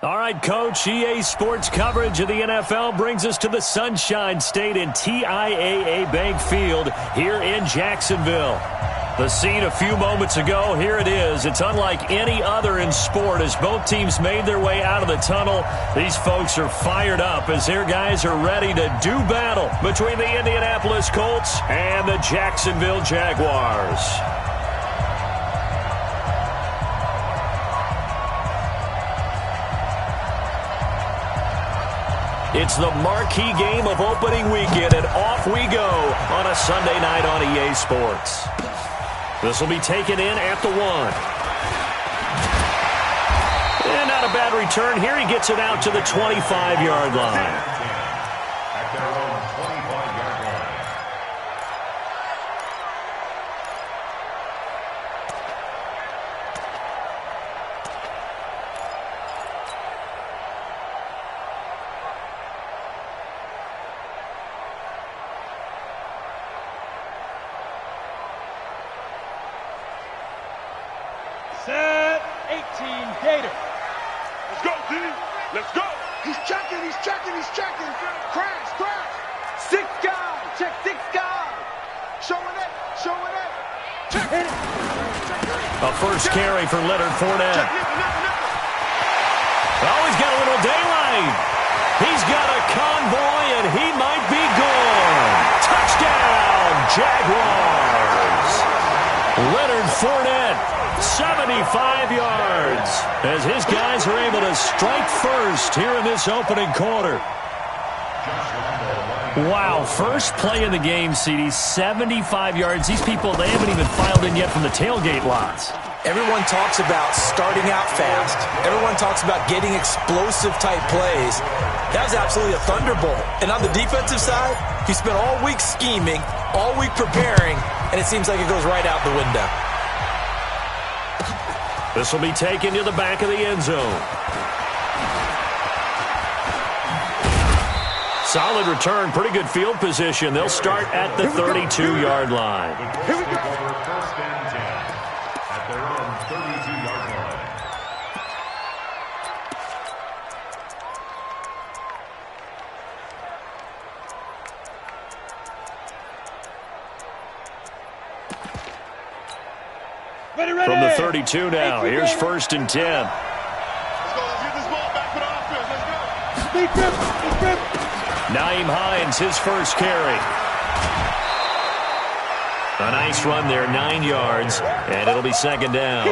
All right, Coach, EA Sports coverage of the NFL brings us to the Sunshine State in TIAA Bank Field here in Jacksonville. The scene a few moments ago, here it is. It's unlike any other in sport as both teams made their way out of the tunnel. These folks are fired up as their guys are ready to do battle between the Indianapolis Colts and the Jacksonville Jaguars. It's the marquee game of opening weekend, and off we go on a Sunday night on EA Sports. This will be taken in at the 1. And not a bad return here. He gets it out to the 25-yard line. Set 18 Gator. Let's go, D. Let's go. He's checking. Crash. 6 guys. Check 6 guys. Showing it. Check. Hit it. A first carry for Leonard Fournette. Check. Oh, he's got a little daylight. He's got a convoy, and he might be gone. Touchdown, Jaguars. Leonard Fournette, 75 yards, as his guys are able to strike first here in this opening quarter. Wow, first play of the game, CD, 75 yards. These people, they haven't even filed in yet from the tailgate lots. Everyone talks about starting out fast. Everyone talks about getting explosive-type plays. That was absolutely a thunderbolt. And on the defensive side, he spent all week scheming, all week preparing, and it seems like it goes right out the window. This will be taken to the back of the end zone. Solid return, pretty good field position. They'll start at the 32-yard line. Here we go. First and 10 at their own 32-yard line. Ready. From the 32 now, here's first and 10. Let's go. Let's get this ball back for the offense. Let's go. Big grip. Nyheim Hines, his first carry. A nice run there, 9 yards, and it'll be second down.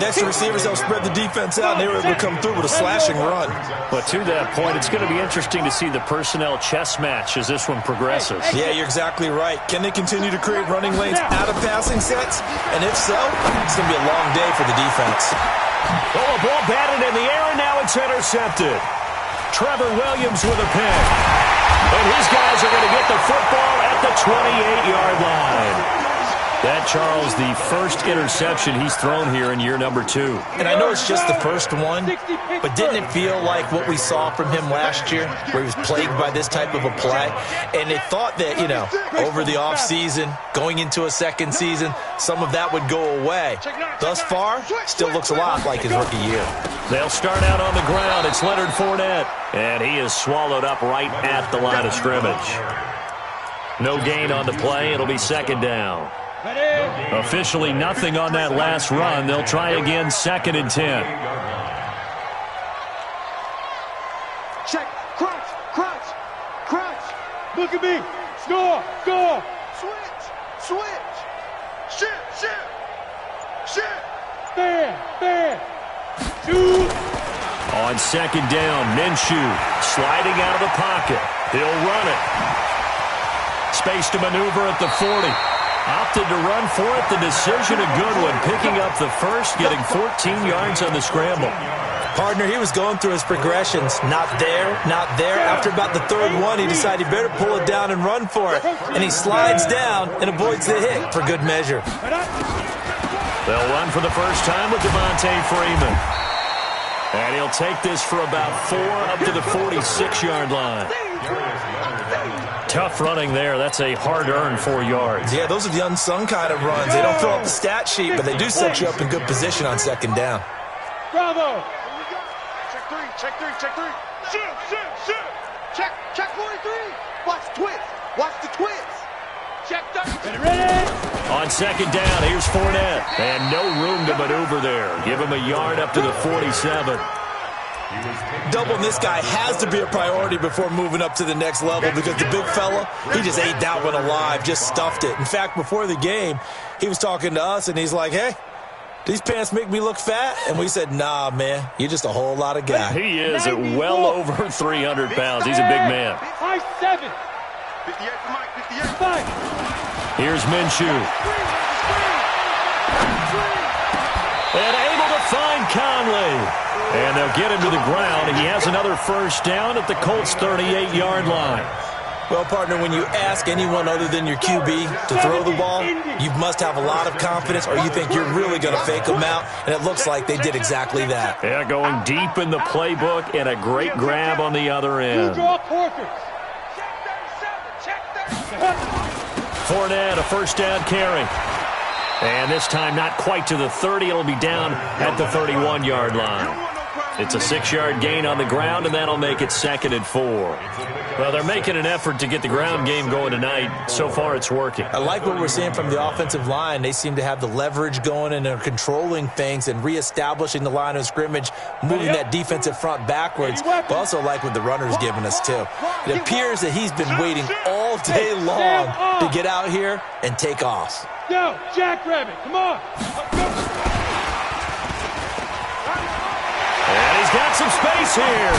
Next to receivers, they'll spread the defense out, and they were able to come through with a slashing run. But to that point, it's going to be interesting to see the personnel chess match as this one progresses. Yeah, you're exactly right. Can they continue to create running lanes out of passing sets? And if so, it's going to be a long day for the defense. Oh, a ball batted in the air, and now it's intercepted. Trevor Williams with a pick. And his guys are going to get the football at the 28-yard line. That, Charles, the first interception he's thrown here in year number 2. And I know it's just the first one, but didn't it feel like what we saw from him last year, where he was plagued by this type of a play? And they thought that, over the offseason, going into a second season, some of that would go away. Thus far, still looks a lot like his rookie year. They'll start out on the ground. It's Leonard Fournette, and he is swallowed up right at the line of scrimmage. No gain on the play. It'll be second down. Officially nothing on that last run. They'll try again, second and 10. Check. Crunch. Look at me. Score. Switch. Shit. Bam. Shoot. On second down, Minshew sliding out of the pocket. He'll run it. Space to maneuver at the 40. Opted to run for it. The decision a good one. Picking up the first, getting 14 yards on the scramble. Partner, he was going through his progressions. Not there. After about the third one, he decided he better pull it down and run for it. And he slides down and avoids the hit for good measure. They'll run for the first time with Devontae Freeman. And he'll take this for about 4 up to the 46-yard line. Tough running there. That's a hard-earned 4 yards. Yeah, those are the unsung kind of runs. They don't fill up the stat sheet, but they do set you up in good position on second down. Bravo. Check three, check three. Shoot. Check 43. Watch the twist. Watch the twist. Check 30. Ready? On second down, here's Fournette. And no room to maneuver there. Give him a yard up to the 47. Doubling this guy has to be a priority before moving up to the next level because the big fella, he just ate that one alive, just stuffed it. In fact, before the game, he was talking to us, and he's like, hey, these pants make me look fat? And we said, nah, man, you're just a whole lot of guy. He is at well over 300 pounds. He's a big man. 5'7". 58 for Mike, 58. 5. Here's Minshew. And able to find Conley. And they'll get him to the ground. He has another first down at the Colts' 38-yard line. Well, partner, when you ask anyone other than your QB to throw the ball, you must have a lot of confidence or you think you're really going to fake them out, and it looks like they did exactly that. Yeah, going deep in the playbook and a great grab on the other end. Fournette, a first down carry. And this time not quite to the 30. It'll be down at the 31-yard line. It's a 6-yard gain on the ground, and that'll make it 2nd and 4. Well, they're making an effort to get the ground game going tonight. So far, it's working. I like what we're seeing from the offensive line. They seem to have the leverage going, and they're controlling things and reestablishing the line of scrimmage, moving that defensive front backwards. But also like what the runner's giving us, too. It appears that he's been waiting all day long to get out here and take off. Go, Jackrabbit, come on. And he's got some space here.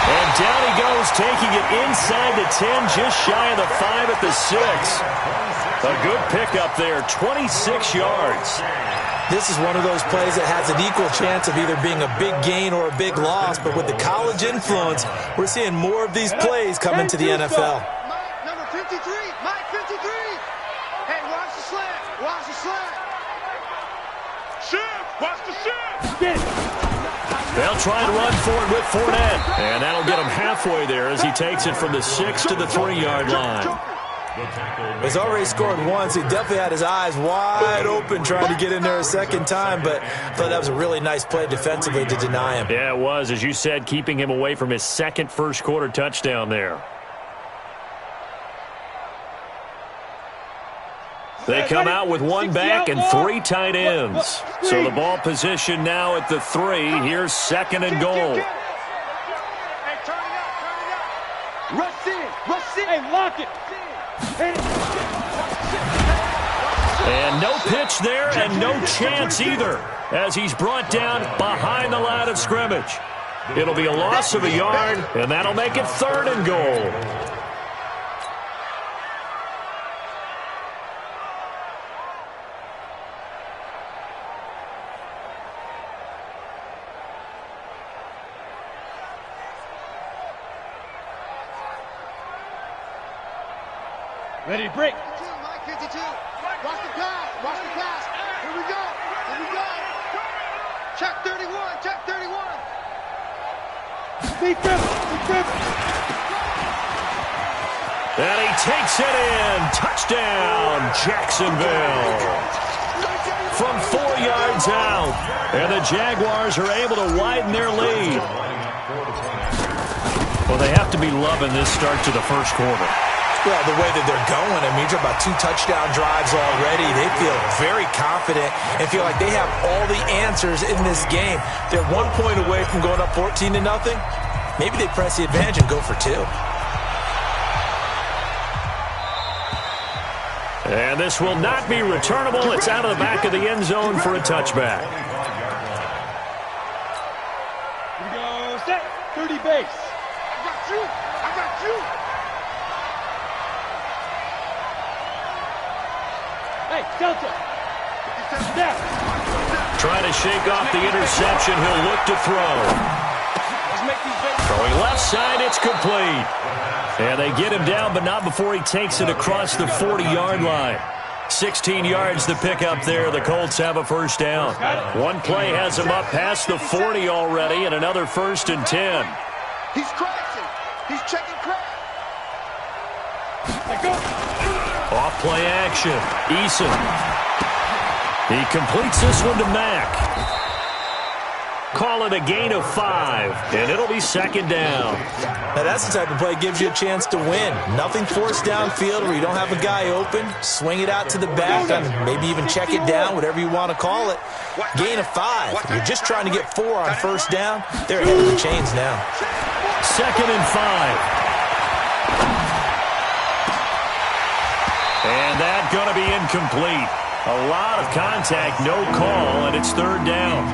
And down he goes, taking it inside the 10, just shy of the 5 at the 6. A good pickup there, 26 yards. This is one of those plays that has an equal chance of either being a big gain or a big loss, but with the college influence, we're seeing more of these plays come into the NFL. Mike, number 53. Mike, 53. Hey, watch the slant. Watch the slant. Shift. Watch the shift. They'll try and run for it with Fournette. And that'll get him halfway there as he takes it from the 6 to the 3-yard line. He's already scored once. He definitely had his eyes wide open trying to get in there a second time, but I thought that was a really nice play defensively to deny him. Yeah, it was, as you said, keeping him away from his second first-quarter touchdown there. They come out with one back and 3 tight ends. So the ball position now at the 3. Here's 2nd and goal. Hey, turn it up. Rush in. Hey, lock it. And no pitch there and no chance either as he's brought down behind the line of scrimmage. It'll be a loss of a yard, and that'll make it 3rd and goal. Ready, break. Mike, 52. Watch the pass. Watch the pass. Here we go. Here we go. Check 31. Check 31. Deep dribble. And he takes it in. Touchdown, Jacksonville. From 4 yards out. And the Jaguars are able to widen their lead. Well, they have to be loving this start to the first quarter. Well, the way that they're going, I mean, you're about 2 touchdown drives already. They feel very confident and feel like they have all the answers in this game. They're 1 point away from going up 14-0. Maybe they press the advantage and go for 2. And this will not be returnable. It's out of the back of the end zone for a touchback. Here we go, set. 30 base. I got you. I got you. Hey, Delta. Step. Trying to shake off the interception. He'll look to throw. Throwing left side, it's complete. And they get him down, but not before he takes it across the 40-yard line. 16 yards to pick up there. The Colts have a first down. One play has him up past the 40 already, and another 1st and 10. He's crashing. He's checking crash. Off play action. Eason. He completes this one to Mack. Call it a gain of 5, and it'll be second down. Now, that's the type of play that gives you a chance to win. Nothing forced downfield where you don't have a guy open. Swing it out to the back, and maybe even check it down, whatever you want to call it. Gain of 5. You're just trying to get 4 on first down. They're ahead of the chains now. Second and 5. And that's going to be incomplete. A lot of contact, no call, and it's third down.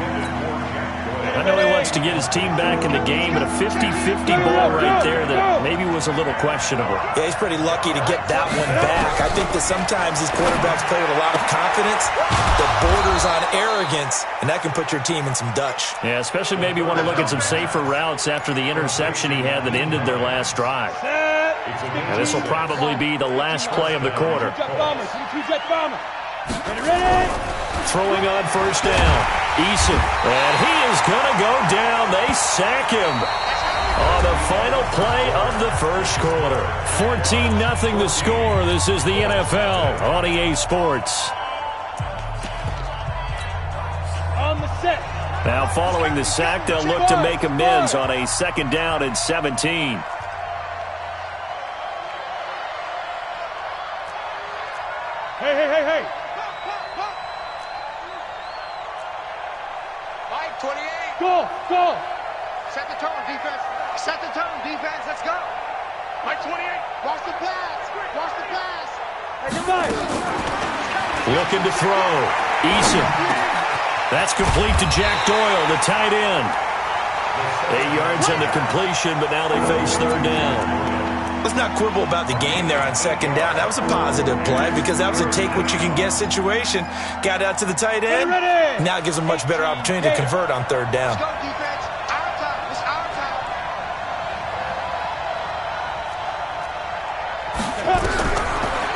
I know he wants to get his team back in the game, but a 50-50 ball right there that maybe was a little questionable. Yeah, he's pretty lucky to get that one back. I think that sometimes these quarterbacks play with a lot of confidence that borders on arrogance, and that can put your team in some Dutch. Yeah, especially maybe want to look at some safer routes after the interception he had that ended their last drive. And this will probably be the last play of the quarter. Throwing on first down. Eason. And he is going to go down. They sack him on the final play of the first quarter. 14-0 the score. This is the NFL on EA Sports. On the set. Now following the sack, they'll look to make amends on a second down and 17. Hey. Mike, 28. Go. Set the tone, defense. Set the tone, defense. Let's go. Mike, 28. Watch the pass. Watch the pass. Hey, goodbye. Looking to throw. Eason. That's complete to Jack Doyle, the tight end. 8 yards on the completion, but now they face third down. Let's not quibble about the game there on second down. That was a positive play because that was a take-what-you-can-get situation. Got out to the tight end. Now it gives them a much better opportunity to convert on third down. Let's go, defense. Our time. It's our time.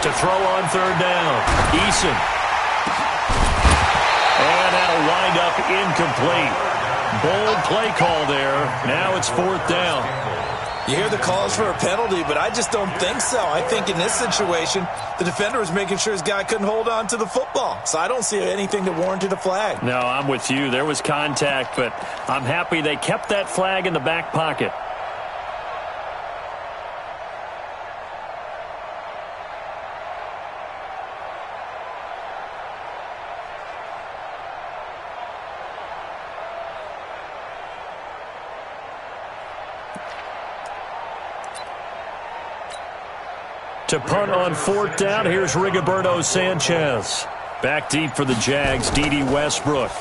To throw on third down. Eason. And that'll wind up incomplete. Bold play call there. Now it's fourth down. You hear the calls for a penalty, but I just don't think so. I think in this situation, the defender was making sure his guy couldn't hold on to the football. So I don't see anything that warranted a flag. No, I'm with you. There was contact, but I'm happy they kept that flag in the back pocket. To punt on fourth down, here's Rigoberto Sanchez. Back deep for the Jags, D.D. Westbrook.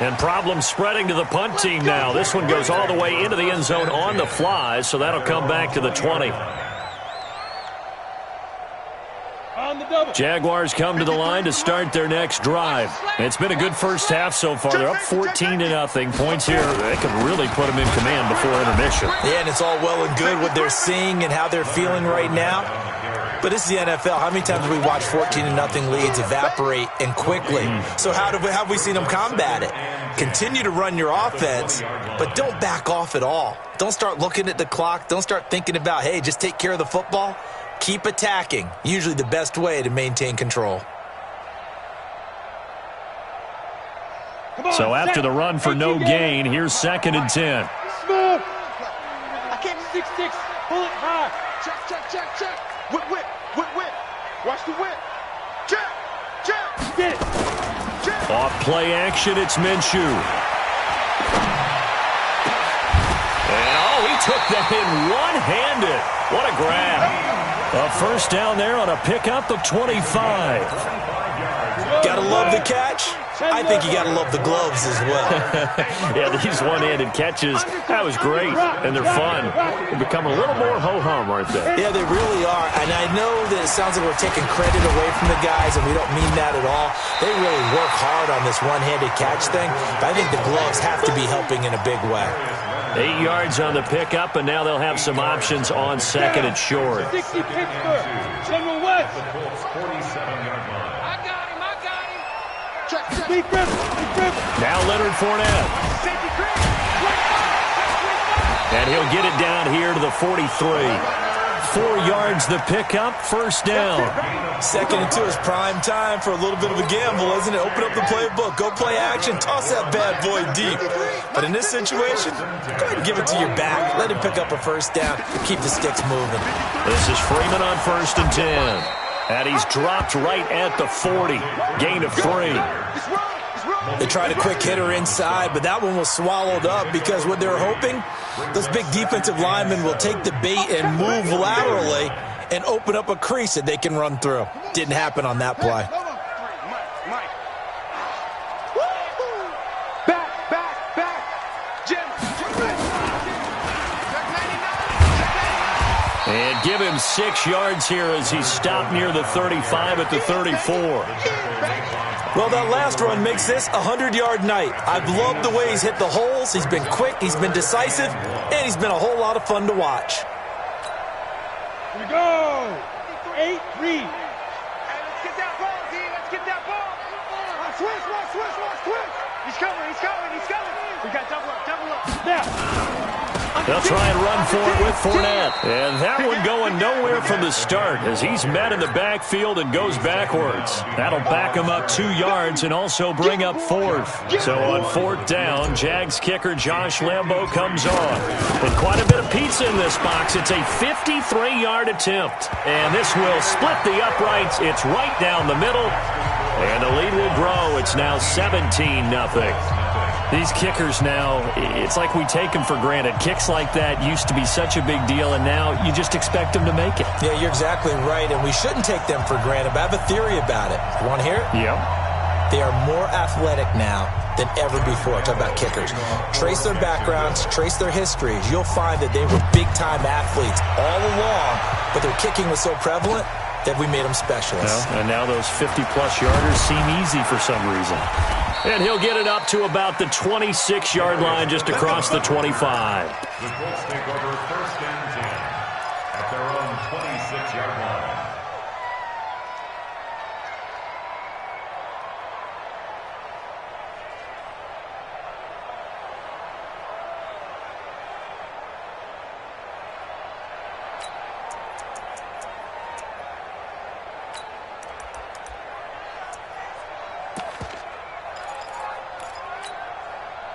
And problems spreading to the punt team now. This one goes all the way into the end zone on the fly, so that'll come back to the 20. Jaguars come to the line to start their next drive. It's been a good first half so far. They're up 14-0. Points here, they could really put them in command before intermission. Yeah, and it's all well and good what they're seeing and how they're feeling right now. But this is the NFL. How many times have we watched 14-0 leads evaporate and quickly? So how have we seen them combat it? Continue to run your offense, but don't back off at all. Don't start looking at the clock. Don't start thinking about, hey, just take care of the football. Keep attacking. Usually the best way to maintain control. So after the run for no gain, here's second and 10. Smooth. 6-6. Pull it high. Check. Whip. Watch the whip. Check. Get it. Check. Off play action, it's Minshew. And he took that in one-handed. What a grab. A first down there on a pickup of 25. Gotta love the catch. I think you gotta love the gloves as well. Yeah, these one-handed catches, that was great, and they're fun. They're becoming a little more ho-hum, aren't they? Yeah, they really are, and I know that it sounds like we're taking credit away from the guys, and we don't mean that at all. They really work hard on this one-handed catch thing, but I think the gloves have to be helping in a big way. 8 yards on the pickup, and now they'll have some options on second and short. 60 Pittsburgh. General West. I got him. Check. Big grip. Now Leonard Fournette. And he'll get it down here to the 43. 4 yards the pickup, first down. Second and 2 is prime time for a little bit of a gamble, isn't it? Open up the playbook, go play action, toss that bad boy deep. But in this situation, go ahead and give it to your back. Let him pick up a first down, keep the sticks moving. This is Freeman on 1st and 10. And he's dropped right at the 40. Gain of 3. They tried a quick hitter inside, but that one was swallowed up because what they're hoping, those big defensive linemen will take the bait and move laterally and open up a crease that they can run through. Didn't happen on that play. And give him 6 yards here as he stopped near the 35 at the 34. Well, that last run makes this a 100-yard night. I've loved the way he's hit the holes. He's been quick, he's been decisive, and he's been a whole lot of fun to watch. Here we go. 8-3. Hey, let's get that ball, D. Let's get that ball. Switch. He's coming. We got double up. Now. They'll try and run for it with Fournette. And that one going nowhere from the start as he's met in the backfield and goes backwards. That'll back him up 2 yards and also bring up 4th. So on 4th down, Jags kicker Josh Lambo comes on. And quite a bit of pizza in this box. It's a 53-yard attempt. And this will split the uprights. It's right down the middle. And the lead will grow. It's now 17-0. These kickers now, it's like we take them for granted. Kicks like that used to be such a big deal, and now you just expect them to make it. Yeah, you're exactly right, and we shouldn't take them for granted, but I have a theory about it. You want to hear it? Yep. They are more athletic now than ever before. Talk about kickers. Trace their backgrounds, trace their histories. You'll find that they were big-time athletes all along, but their kicking was so prevalent that we made them specialists. Well, and now those 50-plus yarders seem easy for some reason. And he'll get it up to about the 26-yard line just across the 25. The Colts take over 1st and 10 at their own 26-yard line.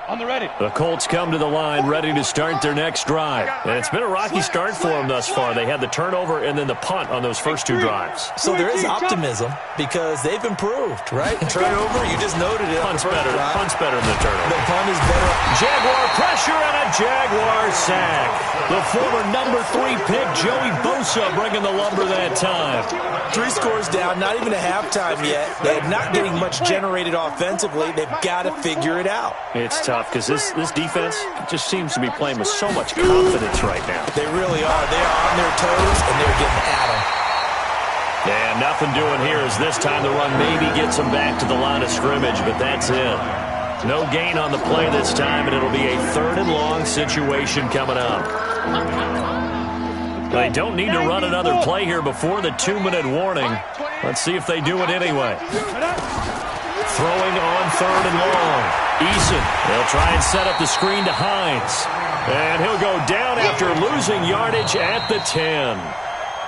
On the ready. The Colts come to the line ready to start their next drive. And it's been a rocky start for them thus far. They had the turnover and then the punt on those first 2 drives. So there is optimism because they've improved, right? Turnover, you just noted it. Punt's better than the turnover. The punt is better. Jaguar pressure and a Jaguar sack. The former number 3 pick, Joey Bosa, bringing the lumber that time. 3 scores down, not even a halftime yet. They're not getting much generated offensively. They've got to figure it out. It's tough because this defense just seems to be playing with so much confidence right now. They really are. They are on their toes, and they're getting at them. And nothing doing here as this time the run maybe gets them back to the line of scrimmage, but that's it. No gain on the play this time, and it'll be a 3rd and long situation coming up. They don't need to run another play here before the 2-minute warning. Let's see if they do it anyway. Throwing on 3rd and long. Eason, they'll try and set up the screen to Hines. And he'll go down after losing yardage at the 10.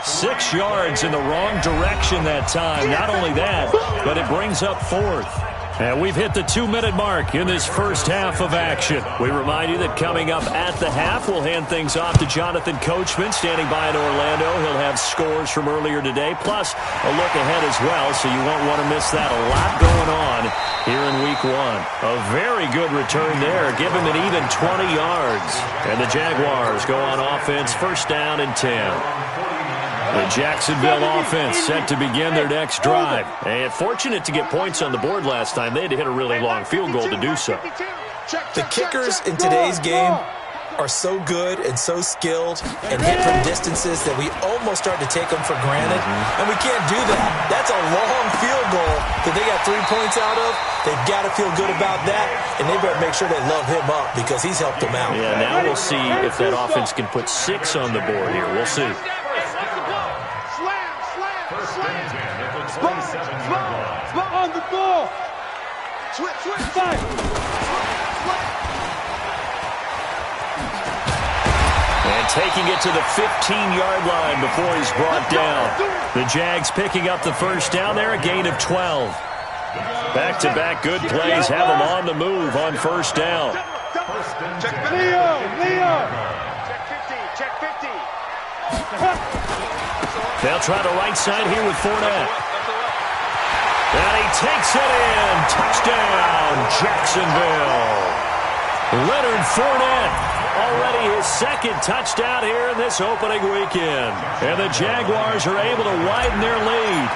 6 yards in the wrong direction that time. Not only that, but it brings up 4th. And we've hit the 2-minute mark in this first half of action. We remind you that coming up at the half, we'll hand things off to Jonathan Coachman, standing by in Orlando. He'll have scores from earlier today, plus a look ahead as well, so you won't want to miss that. A lot going on here in Week 1. A very good return there. Give him an even 20 yards. And the Jaguars go on offense, 1st down and 10. The Jacksonville offense set to begin their next drive. And fortunate to get points on the board last time. They had to hit a really long field goal to do so. The kickers in today's game are so good and so skilled and hit from distances that we almost start to take them for granted. And we can't do that. That's a long field goal that they got 3 points out of. They've got to feel good about that, and they better make sure they love him up because he's helped them out. Yeah, now we'll see if that offense can put 6 on the board here. We'll see. On the ball. Switch. Five. And And taking it to the 15-yard line before he's brought down. The Jags picking up the first down there, a gain of 12. Back-to-back good plays have them on the move on first down. Leo! Check 50. They'll try the right side here with Fournette. And he takes it in. Touchdown, Jacksonville. Leonard Fournette, already his second touchdown here in this opening weekend. And the Jaguars are able to widen their lead.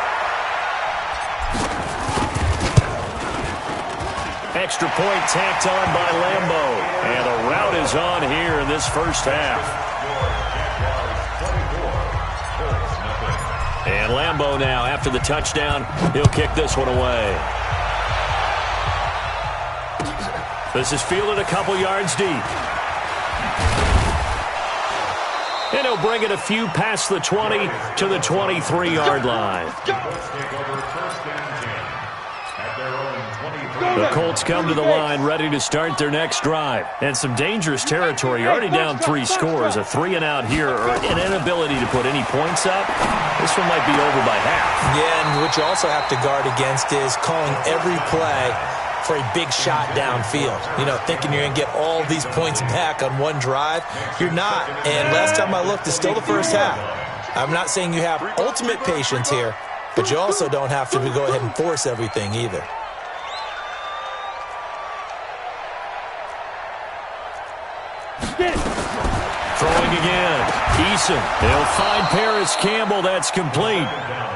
Extra point tacked on by Lambo. And the route is on here in this first half. And Lambo now, after the touchdown, he'll kick this one away. This is fielded a couple yards deep. And he'll bring it a few past the 20 to the 23-yard line. The Colts come to the line ready to start their next drive. And some dangerous territory. You're already down 3 scores. A 3-and-out here or an inability to put any points up. This one might be over by half. Yeah, and what you also have to guard against is calling every play for a big shot downfield. You know, thinking you're going to get all these points back on one drive. You're not. And last time I looked, it's still the first half. I'm not saying you have ultimate patience here, but you also don't have to go ahead and force everything either. Throwing again. Eason. They'll find Paris Campbell. That's complete.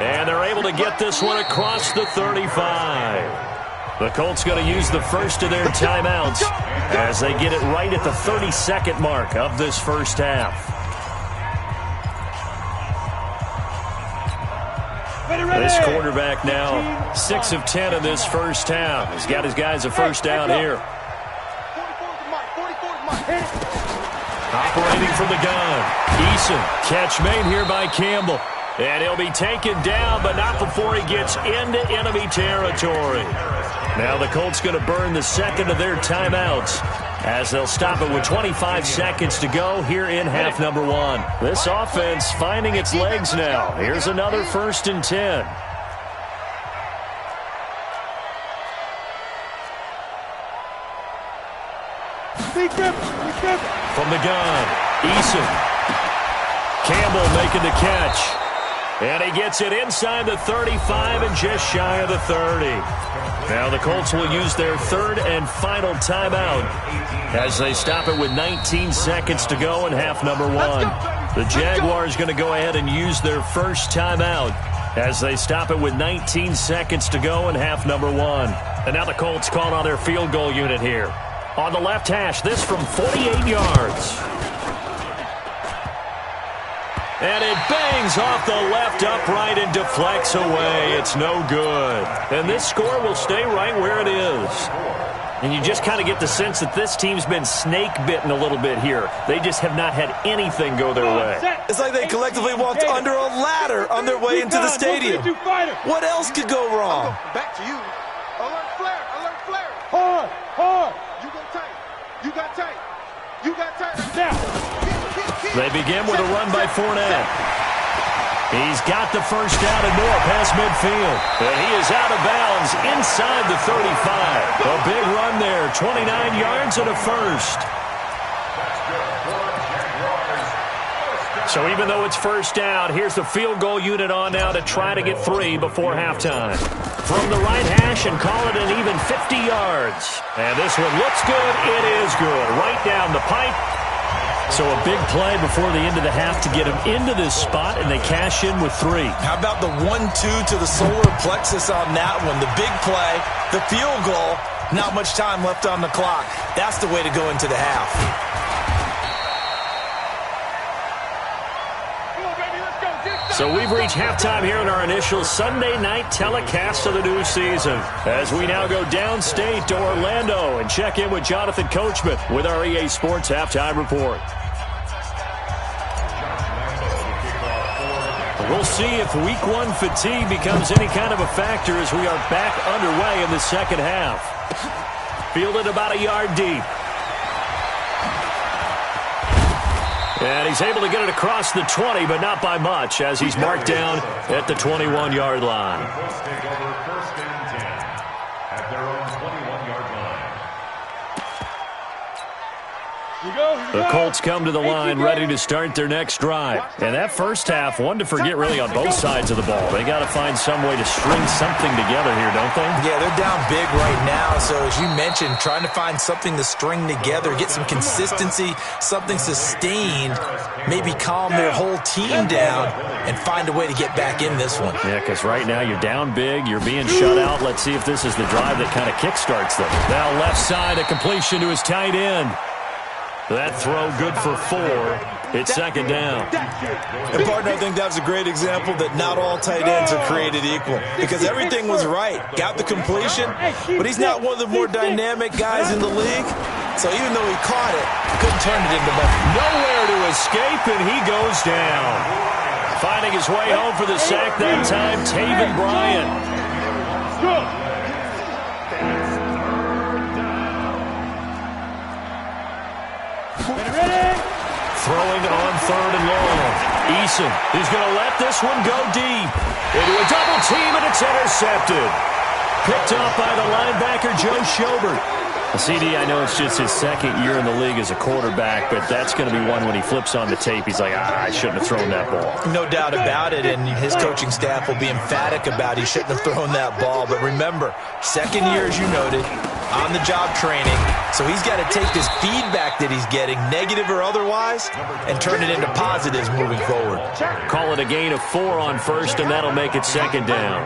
And they're able to get this one across the 35. The Colts going to use the first of their timeouts as they get it right at the 32nd mark of this first half. This quarterback now 6 of 10 in this first half. He's got his guys a first down here. Operating from the gun. Eason. Catch made here by Campbell. And he'll be taken down, but not before he gets into enemy territory. Now the Colts going to burn the second of their timeouts as they'll stop it with 25 seconds to go here in half number 1. This offense finding its legs now. Here's another 1st and 10. From the gun, Eason. Campbell making the catch. And he gets it inside the 35 and just shy of the 30. Now the Colts will use their 3rd and final timeout as they stop it with 19 seconds to go in half number 1. The Jaguars going to go ahead and use their first timeout as they stop it with 19 seconds to go in half number 1. And now the Colts call on their field goal unit here. On the left hash, this from 48 yards. And it bangs off the left upright and deflects away. It's no good. And this score will stay right where it is. And you just kind of get the sense that this team's been snake-bitten a little bit here. They just have not had anything go their way. It's like they collectively walked under a ladder on their way into the stadium. What else could go wrong? Back to you. Alert flare. Alert flare. Hard. You go tight. You got tight. You got tight. Now. They begin with a run by Fournette. He's got the first down and more past midfield. And he is out of bounds inside the 35. A big run there, 29 yards and a first. So even though it's first down, here's the field goal unit on now to try to get 3 before halftime. From the right hash and call it an even 50 yards. And this one looks good. It is good. Right down the pipe. So a big play before the end of the half to get them into this spot, and they cash in with 3. How about the 1-2 to the solar plexus on that one? The big play, the field goal, not much time left on the clock. That's the way to go into the half. So we've reached halftime here in our initial Sunday night telecast of the new season as we now go downstate to Orlando and check in with Jonathan Coachman with our EA Sports Halftime Report. We'll see if Week 1 fatigue becomes any kind of a factor as we are back underway in the second half. Fielded about a yard deep. And he's able to get it across the 20, but not by much, as he's marked down at the 21-yard line. Colts take over first and 10 at their own 21-yard line. The Colts come to the line ready to start their next drive. And that first half, one to forget really on both sides of the ball. They got to find some way to string something together here, don't they? Yeah, they're down big right now. So as you mentioned, trying to find something to string together, get some consistency, something sustained, maybe calm their whole team down and find a way to get back in this one. Yeah, because right now you're down big, you're being shut out. Let's see if this is the drive that kind of kickstarts them. Now left side, a completion to his tight end. That throw good for 4. It's second down. And, partner, I think that was a great example that not all tight ends are created equal because everything was right. Got the completion, but he's not one of the more dynamic guys in the league. So even though he caught it, he couldn't turn it into nothing. Nowhere to escape, and he goes down. Finding his way home for the sack that time, Taven Bryan. Throwing on 3rd and long. Eason is going to let this one go deep. Into a double team, and it's intercepted. Picked up by the linebacker, Joe Schobert. CD, I know it's just his second year in the league as a quarterback, but that's going to be one when he flips on the tape. He's like, I shouldn't have thrown that ball. No doubt about it, and his coaching staff will be emphatic about he shouldn't have thrown that ball. But remember, second year, as you noted, on-the-job training, so he's got to take this feedback that he's getting, negative or otherwise, and turn it into positives moving forward. Call it a gain of 4 on first, and that'll make it second down.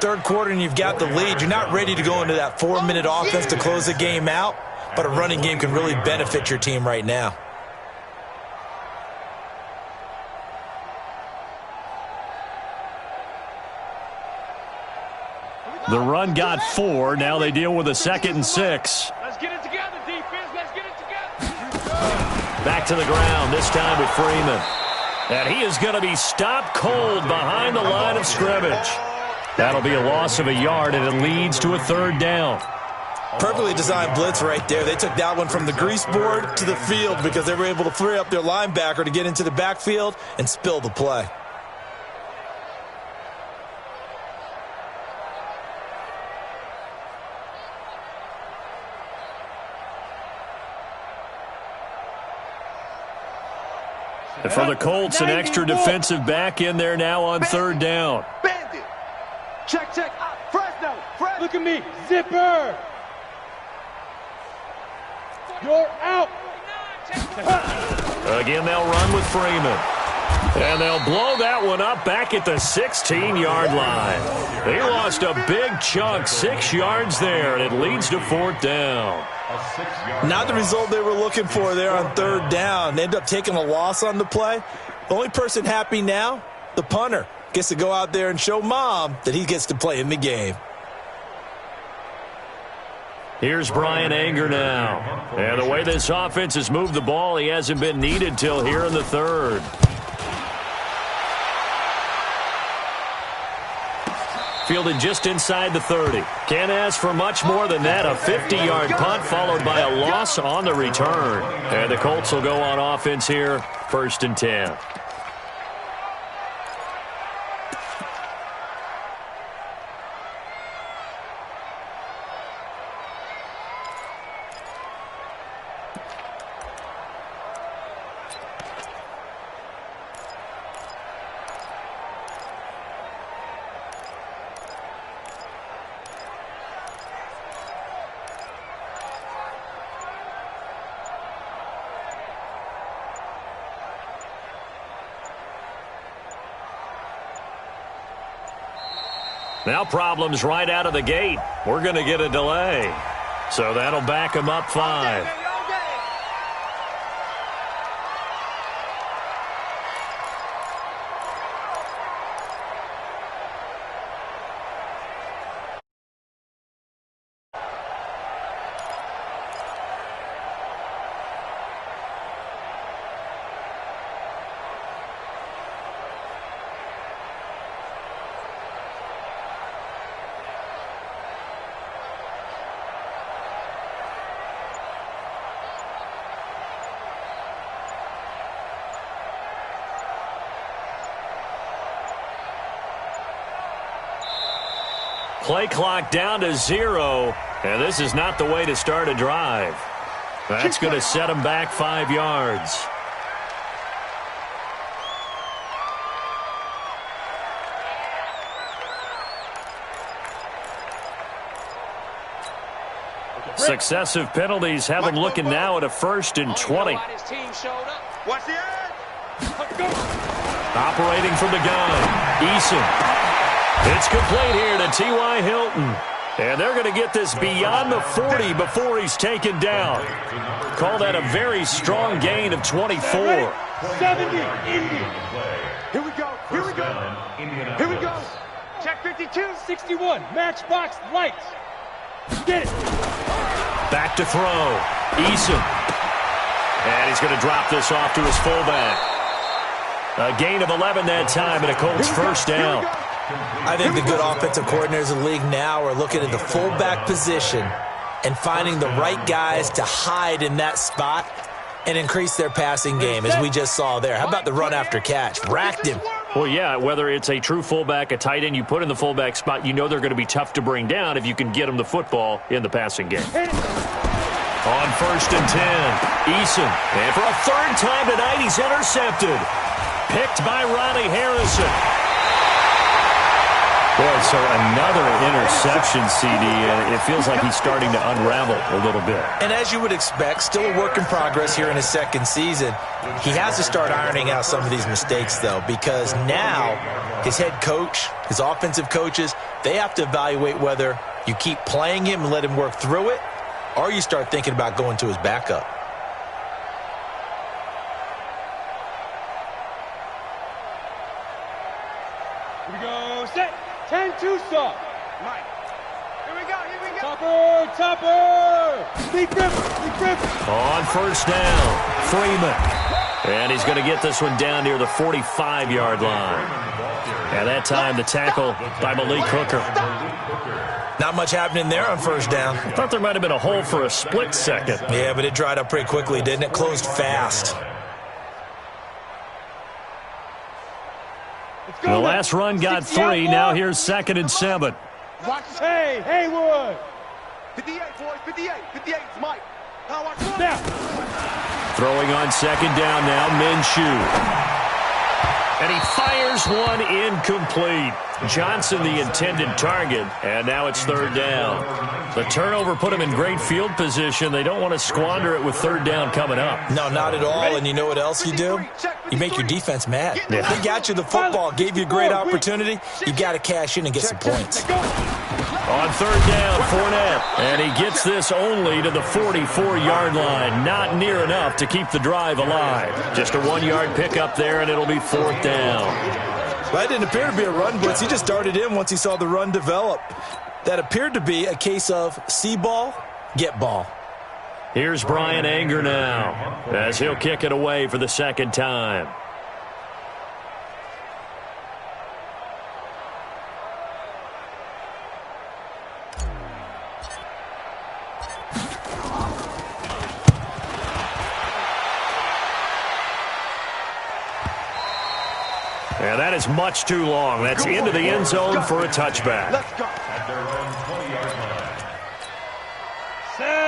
Third quarter and you've got the lead. You're not ready to go into that 4-minute offense to close the game out, but a running game can really benefit your team right now. The run got 4. Now they deal with a 2nd and 6. Let's get it together, defense. Let's get it together. Back to the ground, this time with Freeman. And he is going to be stopped cold behind the line of scrimmage. That'll be a loss of a yard, and it leads to a 3rd down. Perfectly designed blitz right there. They took that one from the grease board to the field because they were able to free up their linebacker to get into the backfield and spill the play. And for the Colts, an extra defensive back in there now on 3rd down. Bandit. Check. Fresno. Look at me. Zipper. You're out. Again, they'll run with Freeman. And they'll blow that one up back at the 16-yard line. They lost a big chunk, 6 yards there, and it leads to 4th down. Not the result they were looking for there on 3rd down. They end up taking a loss on the play. The only person happy now, the punter, gets to go out there and show mom that he gets to play in the game. Here's Brian Anger now. And the way this offense has moved the ball, he hasn't been needed till here in the 3rd. Fielded just inside the 30. Can't ask for much more than that. A 50-yard punt followed by a loss on the return. And the Colts will go on offense here, 1st and 10. Now problems right out of the gate. We're going to get a delay. So that'll back them up 5. Play clock down to 0, and this is not the way to start a drive. That's going to set them back 5 yards. Successive penalties have him looking now at a 1st and 20. Watch the edge. Operating from the gun, Eason. It's complete here to T.Y. Hilton. And they're going to get this beyond the 40 before he's taken down. Call that a very strong gain of 24. 70, Indy. Here we go. Here we go. Here we go. Check 52. 61, matchbox lights. Get it. Back to throw. Eason. And he's going to drop this off to his fullback. A gain of 11 that time and a Colts first down. I think the good offensive coordinators in the league now are looking at the fullback position and finding the right guys to hide in that spot and increase their passing game, as we just saw there. How about the run after catch? Racked him. Well, yeah, whether it's a true fullback, a tight end, you put in the fullback spot, you know they're going to be tough to bring down if you can get them the football in the passing game. On 1st and 10, Eason. And for a 3rd time tonight, he's intercepted. Picked by Ronnie Harrison. Boy, so another interception, CD, and it feels like he's starting to unravel a little bit. And as you would expect, still a work in progress here in his 2nd season. He has to start ironing out some of these mistakes, though, because now his head coach, his offensive coaches, they have to evaluate whether you keep playing him and let him work through it, or you start thinking about going to his backup. Here we go. Set. 10-2 stop. Mike. Here we go. Here we go. Topper. Big grip. On 1st down, Freeman. And he's going to get this one down near the 45-yard line. And that time the tackle by Malik Hooker. Not much happening there on 1st down. I thought there might have been a hole for a split second. Yeah, but it dried up pretty quickly, didn't it? Closed fast. The last run got 3. Now here's 2nd and 7. Watch. Hey, Haywood. 58, boys. 58. 58. It's Mike. Now watch. Now. Throwing on 2nd down now, Minshew. And he fires one incomplete. Johnson the intended target, and now it's 3rd down. The turnover put him in great field position. They don't want to squander it with 3rd down coming up. No, not at all, and you know what else you do? You make your defense mad. Yeah. They got you the football, gave you a great opportunity. You got to cash in and get some points. On 3rd down, Fournette. And he gets this only to the 44-yard line. Not near enough to keep the drive alive. Just a 1-yard pickup there, and it'll be 4th down. That didn't appear to be a run blitz. He just started in once he saw the run develop. That appeared to be a case of see ball, get ball. Here's Brian Anger now as he'll kick it away for the 2nd time. And that is much too long. That's into the end zone for a touchback. Let's go. At their own 20-yard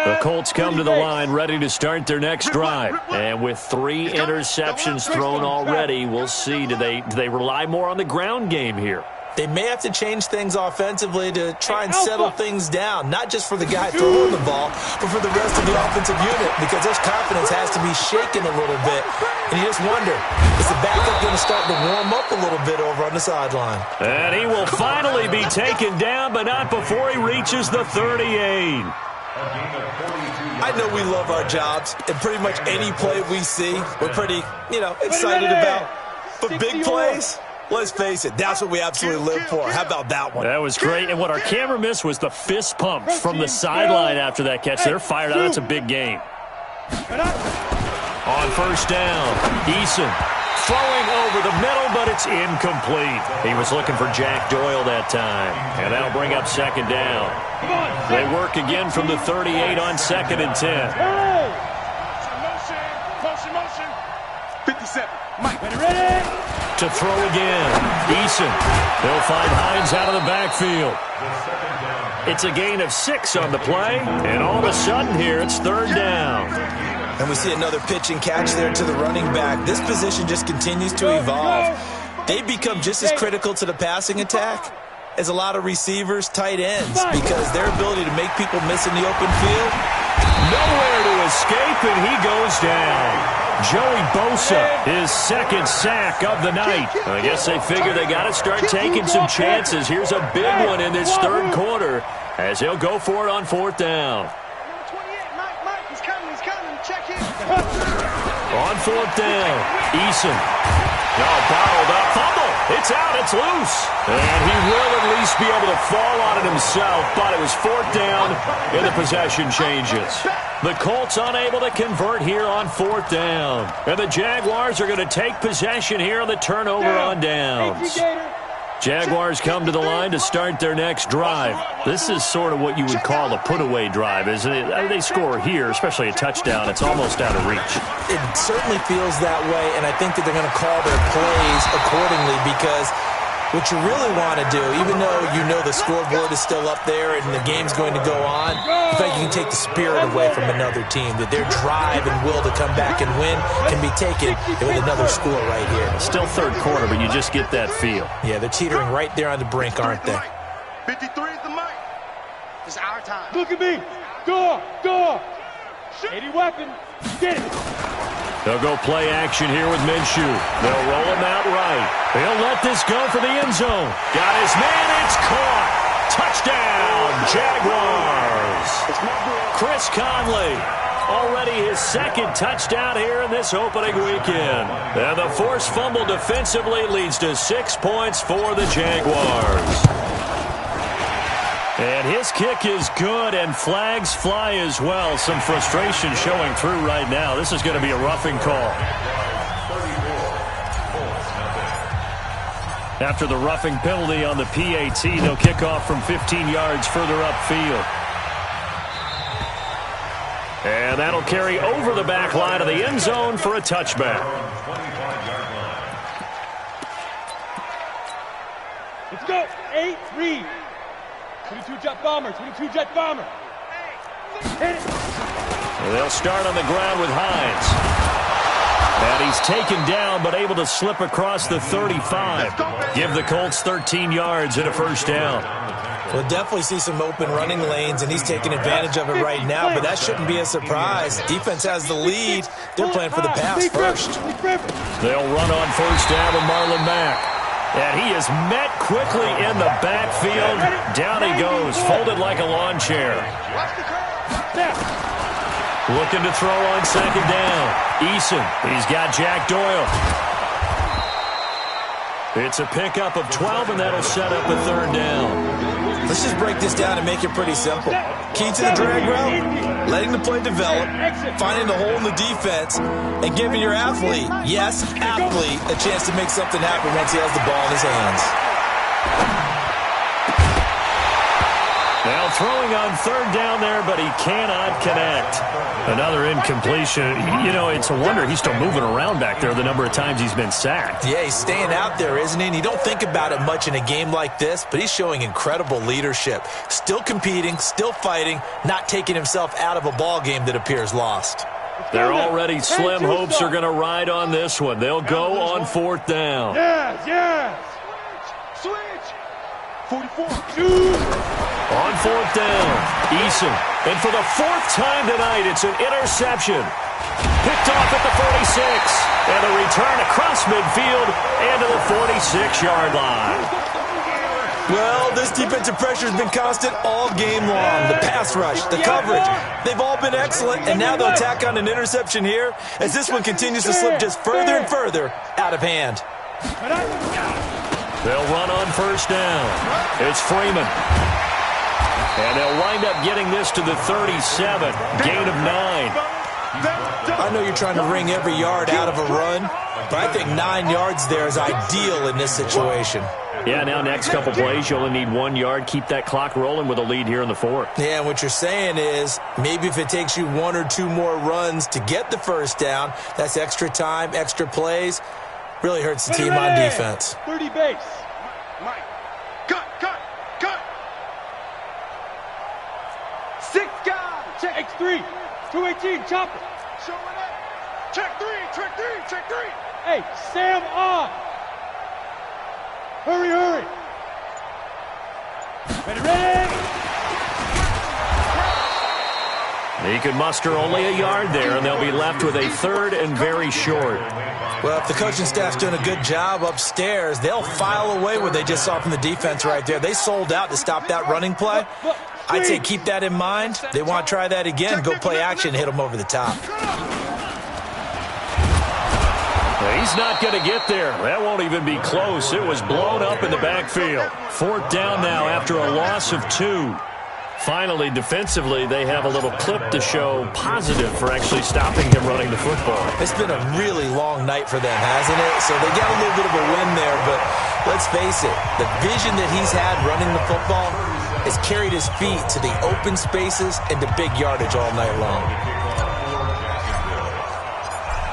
line. The Colts come to the line ready to start their next drive. And with 3 interceptions thrown already, we'll see. Do they rely more on the ground game here? They may have to change things offensively to try and settle things down, not just for the guy throwing the ball, but for the rest of the offensive unit, because their confidence has to be shaken a little bit. And you just wonder, is the backup going to start to warm up a little bit over on the sideline? And he will finally be taken down, but not before he reaches the 38. I know we love our jobs, and pretty much any play we see, we're pretty, excited about. But big plays, let's face it, that's what we absolutely live for. How about that one? That was great. And what our camera missed was the fist pump from the sideline after that catch. They're fired out. That's a big game. On 1st down, Eason throwing over the middle, but it's incomplete. He was looking for Jack Doyle that time. And that'll bring up 2nd down. They work again from the 38 on 2nd and 10. Motion. 57. Mike. Ready? to throw again. Eason. They'll find Hines out of the backfield. It's a gain of 6 on the play, and all of a sudden here it's 3rd down. And we see another pitch and catch there to the running back. This position just continues to evolve. They become just as critical to the passing attack as a lot of receivers, tight ends, because their ability to make people miss in the open field. Nowhere to escape, and he goes down. Joey Bosa, his 2nd sack of the night. I guess they figure they got to start taking some chances. Here's a big one in this 3rd quarter as he'll go for it on 4th down. Mike, he's coming, check him. On 4th down, Eason. Bottled up, fumble. It's out, it's loose. And he will at least be able to fall on it himself, but it was 4th down and the possession changes. The Colts unable to convert here on 4th down. And the Jaguars are going to take possession here on the turnover on downs. Jaguars come to the line to start their next drive. This is sort of what you would call a put-away drive. As they score here, especially a touchdown, it's almost out of reach. It certainly feels that way, and I think that they're going to call their plays accordingly, because what you really want to do, even though you know the scoreboard is still up there and the game's going to go on, in fact, you can take the spirit away from another team, that their drive and will to come back and win can be taken with another score right here. Still 3rd quarter, but you just get that feel. Yeah, they're teetering right there on the brink, aren't they? 53 is the mic. It's our time. Look at me. Door. 80 weapon. Get it. They'll go play action here with Minshew. They'll roll him out right. He'll let this go for the end zone. Got his man. It's caught. Touchdown, Jaguars. Chris Conley. Already his 2nd touchdown here in this opening weekend. And the forced fumble defensively leads to 6 points for the Jaguars. And his kick is good, and flags fly as well. Some frustration showing through right now. This is going to be a roughing call. After the roughing penalty on the PAT, they'll kick off from 15 yards further upfield. And that'll carry over the back line of the end zone for a touchback. Let's go. 8-3. 22-jet bomber. 22-jet bomber. Hit it. Well, they'll start on the ground with Hines. And he's taken down, but able to slip across the 35. Give the Colts 13 yards and a 1st down. We'll definitely see some open running lanes, and he's taking advantage of it right now, but that shouldn't be a surprise. Defense has the lead. They're playing for the pass first. They'll run on 1st down with Marlon Mack. And he is met quickly in the backfield. Down he goes, folded like a lawn chair. Looking to throw on 2nd down. Eason, he's got Jack Doyle. It's a pickup of 12, and that'll set up a 3rd down. Let's just break this down and make it pretty simple. Key to the drag route, letting the play develop, finding the hole in the defense, and giving your athlete, yes, athlete, a chance to make something happen once he has the ball in his hands. Now throwing on 3rd down there, but he cannot connect. Another incompletion. You know, it's a wonder he's still moving around back there the number of times he's been sacked. Yeah, he's staying out there, isn't he? And you don't think about it much in a game like this, but he's showing incredible leadership. Still competing, still fighting, not taking himself out of a ball game that appears lost. They're already slim hopes are going to ride on this one. They'll go on 4th down. Yes. Switch. 44. On 4th down, Eason. And for the 4th time tonight, it's an interception. Picked off at the 46. And a return across midfield and to the 46-yard line. Well, this defensive pressure has been constant all game long. The pass rush, the coverage, they've all been excellent. And now they'll tack on an interception here as this one continues to slip just further and further out of hand. They'll run on 1st down. It's Freeman. And they'll wind up getting this to the 37. Gain of 9. I know you're trying to wring every yard out of a run, but I think 9 yards there is ideal in this situation. Yeah, now next couple plays, you only need 1 yard. Keep that clock rolling with a lead here in the 4th. Yeah, and what you're saying is maybe if it takes you 1 or 2 more runs to get the 1st down, that's extra time, extra plays. Really hurts the team on defense. 30 base. Mike. Cut. Six guys. Check X3. 218, chopper. Showing up. Check three. Hey, Sam on. Hurry. Ready. He could muster only a yard there, and they'll be left with a third and very short. Well, if the coaching staff's doing a good job upstairs, they'll file away what they just saw from the defense right there. They sold out to stop that running play. I'd say keep that in mind. They want to try that again, go play action, hit them over the top. He's not going to get there. That won't even be close. It was blown up in the backfield. Fourth down now after a loss of 2. Finally, defensively, they have a little clip to show positive for actually stopping him running the football. It's been a really long night for them, hasn't it? So they got a little bit of a win there, but let's face it, the vision that he's had running the football has carried his feet to the open spaces and to big yardage all night long.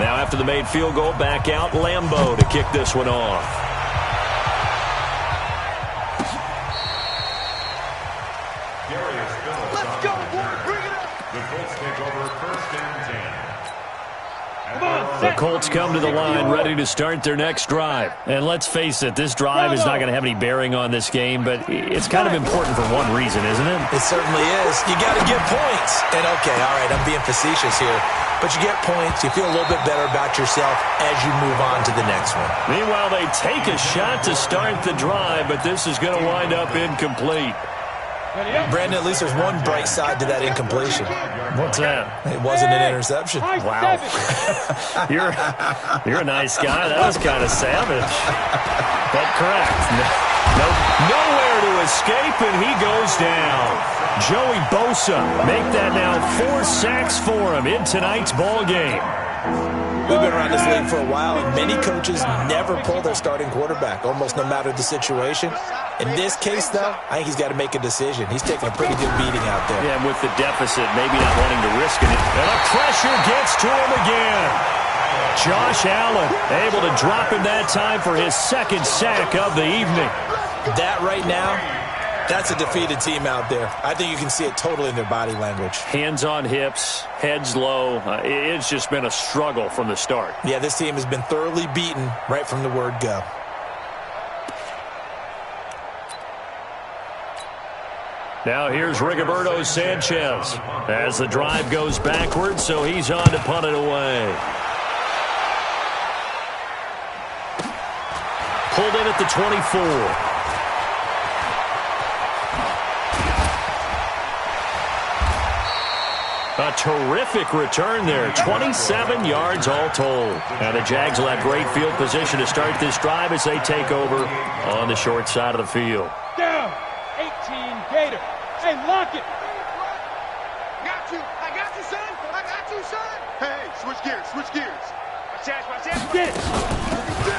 Now after the made field goal, back out Lambeau to kick this one off. Let's go, boy. Bring it up. The Colts take over first and 10. The Colts come to the line ready to start their next drive. And let's face it, this drive is not going to have any bearing on this game, but it's kind of important for one reason, isn't it? It certainly is. You got to get points. And okay, all right, I'm being facetious here. But you get points, you feel a little bit better about yourself as you move on to the next one. Meanwhile, they take a shot to start the drive, but this is going to wind up incomplete. Brandon, at least there's one bright side to that incompletion. What's that? It wasn't an interception. Wow. You're a nice guy. That was kind of savage. But correct. Nowhere to escape, and he goes down. Joey Bosa make that now 4 sacks for him in tonight's ball game. We've been around this league for a while, and many coaches never pull their starting quarterback, almost no matter the situation. In this case, though, I think he's got to make a decision. He's taking a pretty good beating out there. Yeah, and with the deficit, maybe not wanting to risk it. And the pressure gets to him again. Josh Allen able to drop him that time for his second sack of the evening. That right now, that's a defeated team out there. I think you can see it totally in their body language. Hands on hips, heads low. It's just been a struggle from the start. Yeah, this team has been thoroughly beaten right from the word go. Now here's Rigoberto Sanchez as the drive goes backwards, so he's on to punt it away. Pulled in at the 24. A terrific return there. 27 yards all told. Now the Jags will have great field position to start this drive as they take over on the short side of the field. Down. 18 Gator. Hey, lock it. I got you, son. Hey, switch gears. Get it.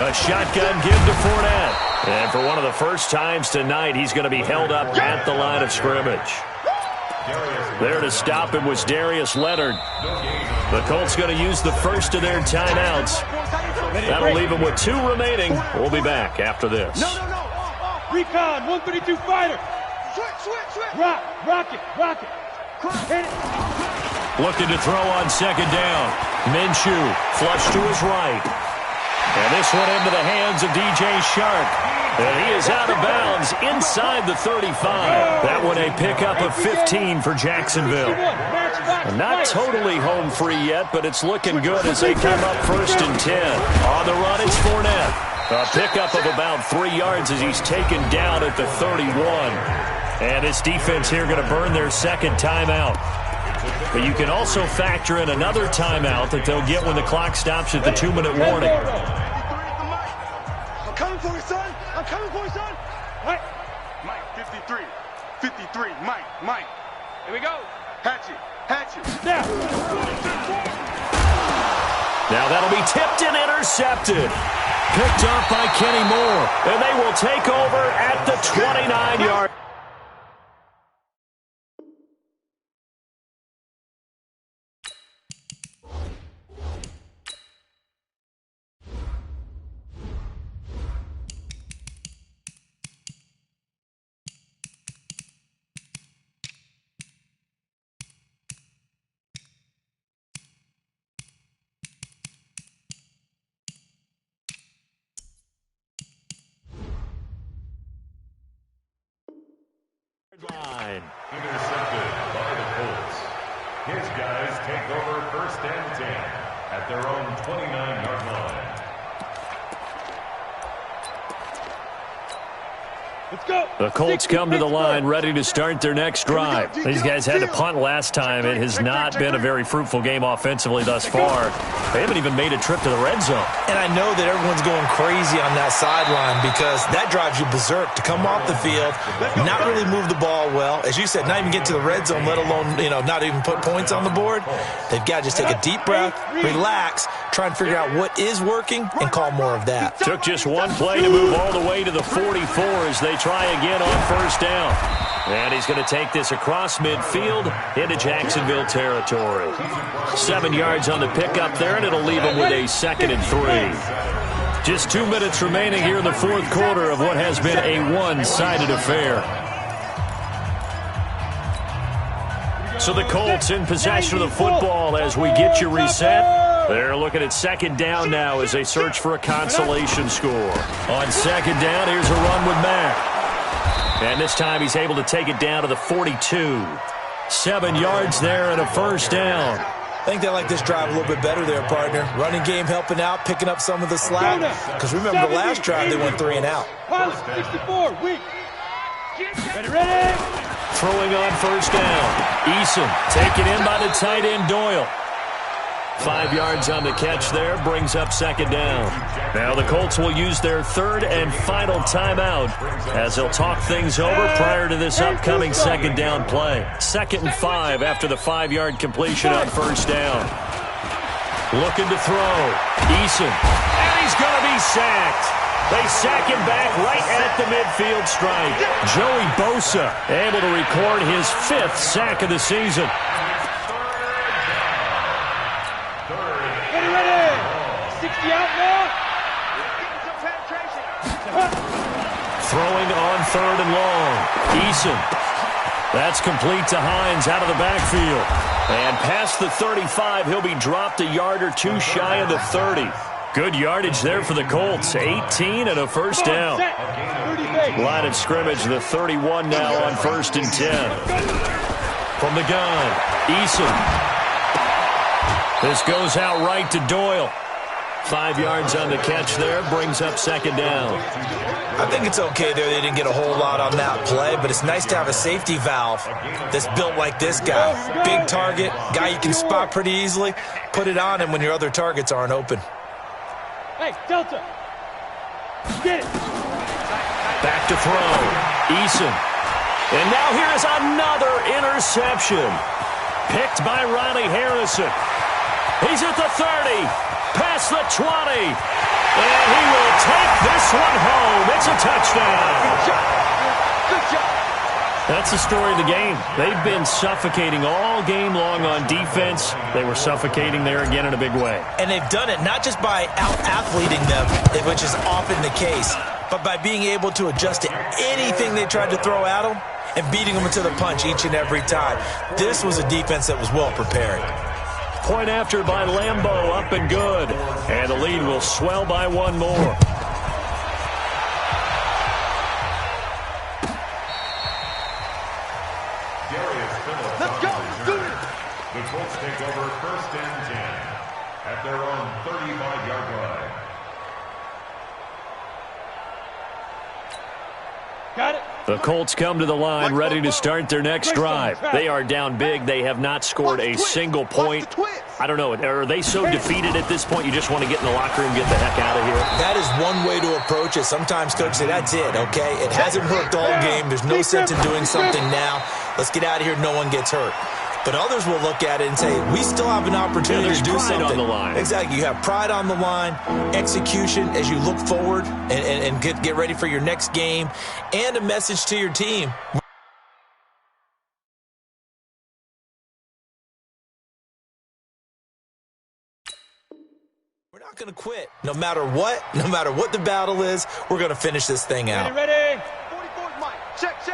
A shotgun give to Fournette. And for one of the first times tonight, he's going to be held up at the line of scrimmage. There to stop him was Darius Leonard. The Colts going to use the first of their timeouts. That'll leave them with 2 remaining. We'll be back after this. No. Recon, 132 fighter. Switch. Rock it. Hit it. Looking to throw on second down. Minshew flush to his right. And this one into the hands of DJ Shark. And he is out of bounds inside the 35. That one a pickup of 15 for Jacksonville. Not totally home free yet, but it's looking good as they come up first and 10. On the run, it's Fournette. A pickup of about 3 yards as he's taken down at the 31. And this defense here going to burn their second timeout. But you can also factor in another timeout that they'll get when the clock stops at the 2-minute warning. I'm coming for you, son. Right. Mike, 53. Mike. Here we go. Hatchet. Down. Now that'll be tipped and intercepted. Picked off by Kenny Moore. And they will take over at the 29-yard. Line. Intercepted by the Colts. His guys take over 1st and 10 at their own 29-yard line. Let's go. The Colts come to the line ready to start their next drive. These guys had to punt last time. It has not been a very fruitful game offensively thus far. They haven't even made a trip to the red zone. And I know that everyone's going crazy on that sideline because that drives you berserk to come off the field, not really move the ball well. As you said, not even get to the red zone, let alone, not even put points on the board. They've got to just take a deep breath, relax, try and figure out what is working, and call more of that. Took just one play to move all the way to the 44 as they try again on 1st down. And he's going to take this across midfield into Jacksonville territory. 7 yards on the pickup there, and it'll leave him with a 2nd and 3. Just 2 minutes remaining here in the 4th quarter of what has been a one-sided affair. So the Colts in possession of the football as we get you reset. They're looking at 2nd down now as they search for a consolation score. On 2nd down, here's a run with Mack. And this time he's able to take it down to the 42. 7 yards there and a 1st down. I think they like this drive a little bit better there, partner. Running game helping out, picking up some of the slack. Because remember the last drive, they went 3 and out. 64, weak. Ready. Throwing on 1st down. Eason taken in by the tight end Doyle. 5 yards on the catch there, brings up 2nd down. Now the Colts will use their 3rd and final timeout as they'll talk things over prior to this upcoming 2nd down play. 2nd and 5 after the 5-yard completion on 1st down. Looking to throw. Eason. And he's going to be sacked. They sack him back right at the midfield stripe. Joey Bosa able to record his 5th sack of the season. Throwing on 3rd and long. Eason. That's complete to Hines out of the backfield. And past the 35, he'll be dropped a yard or two shy of the 30. Good yardage there for the Colts. 18 and a 1st down. Line of scrimmage, the 31 now on 1st and 10. From the gun, Eason. This goes out right to Doyle. 5 yards on the catch there, brings up 2nd down. I think it's okay there. They didn't get a whole lot on that play, but it's nice to have a safety valve that's built like this guy. Big target, guy you can spot pretty easily. Put it on him when your other targets aren't open. Hey, Delta. Get it. Back to throw. Eason. And now here is another interception. Picked by Riley Harrison. He's at the 30. Past the 20. And he will take this one home. It's a touchdown. Good job. That's the story of the game. They've been suffocating all game long on defense. They were suffocating there again in a big way. And they've done it not just by out-athleting them, which is often the case, but by being able to adjust to anything they tried to throw at them and beating them to the punch each and every time. This was a defense that was well prepared. Point after by Lambeau, up and good. And the lead will swell by one more. Let's go. Do it. The Colts take over 1st and 10 at their own 35-yard line. Got it. The Colts come to the line ready to start their next drive. They are down big. They have not scored a single point. I don't know. Are they so defeated at this point you just want to get in the locker room and get the heck out of here? That is one way to approach it. Sometimes coaches say, that's it, okay? It hasn't worked all game. There's no sense in doing something now. Let's get out of here. No one gets hurt. But others will look at it and say, we still have an opportunity to do something. On the line. Exactly. You have pride on the line, execution as you look forward and get ready for your next game, and a message to your team. We're not going to quit. No matter what the battle is, we're going to finish this thing out. Ready. 44's Mike. Check.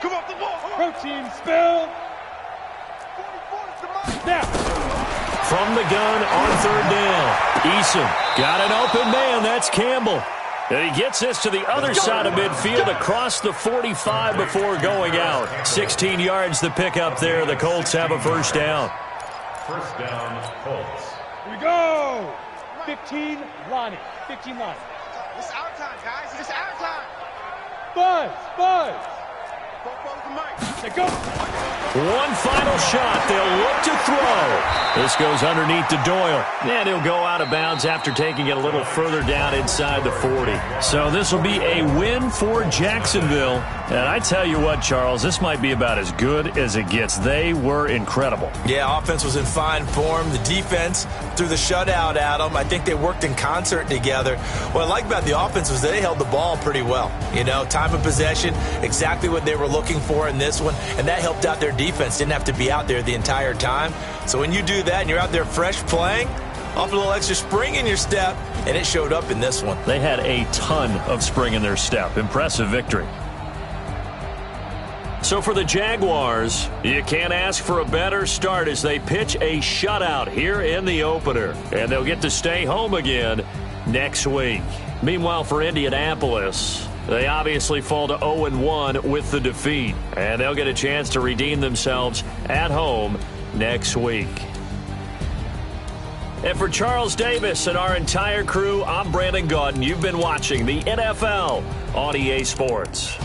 Come off the ball. Protein spill. 44's the Mike. Now. From the gun on 3rd down. Eason got an open man. That's Campbell. And he gets this to the other side of midfield across the 45 before going out. 16 yards to pick up there. The Colts have a first down. First down, Colts. Here we go. 15, Lonnie. 15, Lonnie. It's our time, guys. It's our time. Buzz. They go. One final shot. They'll look to throw. This goes underneath to Doyle. And he'll go out of bounds after taking it a little further down inside the 40. So this will be a win for Jacksonville. And I tell you what, Charles, this might be about as good as it gets. They were incredible. Yeah, offense was in fine form. The defense threw the shutout at them. I think they worked in concert together. What I like about the offense was they held the ball pretty well. You know, time of possession, exactly what they were looking for in this one, and that helped out their defense. Didn't have to be out there the entire time. So when you do that and you're out there fresh playing, off a little extra spring in your step, and it showed up in this one. They had a ton of spring in their step. Impressive victory. So for the Jaguars, you can't ask for a better start as they pitch a shutout here in the opener. And they'll get to stay home again next week. Meanwhile, for Indianapolis, they obviously fall to 0-1 with the defeat. And they'll get a chance to redeem themselves at home next week. And for Charles Davis and our entire crew, I'm Brandon Gaudin. You've been watching the NFL on EA Sports.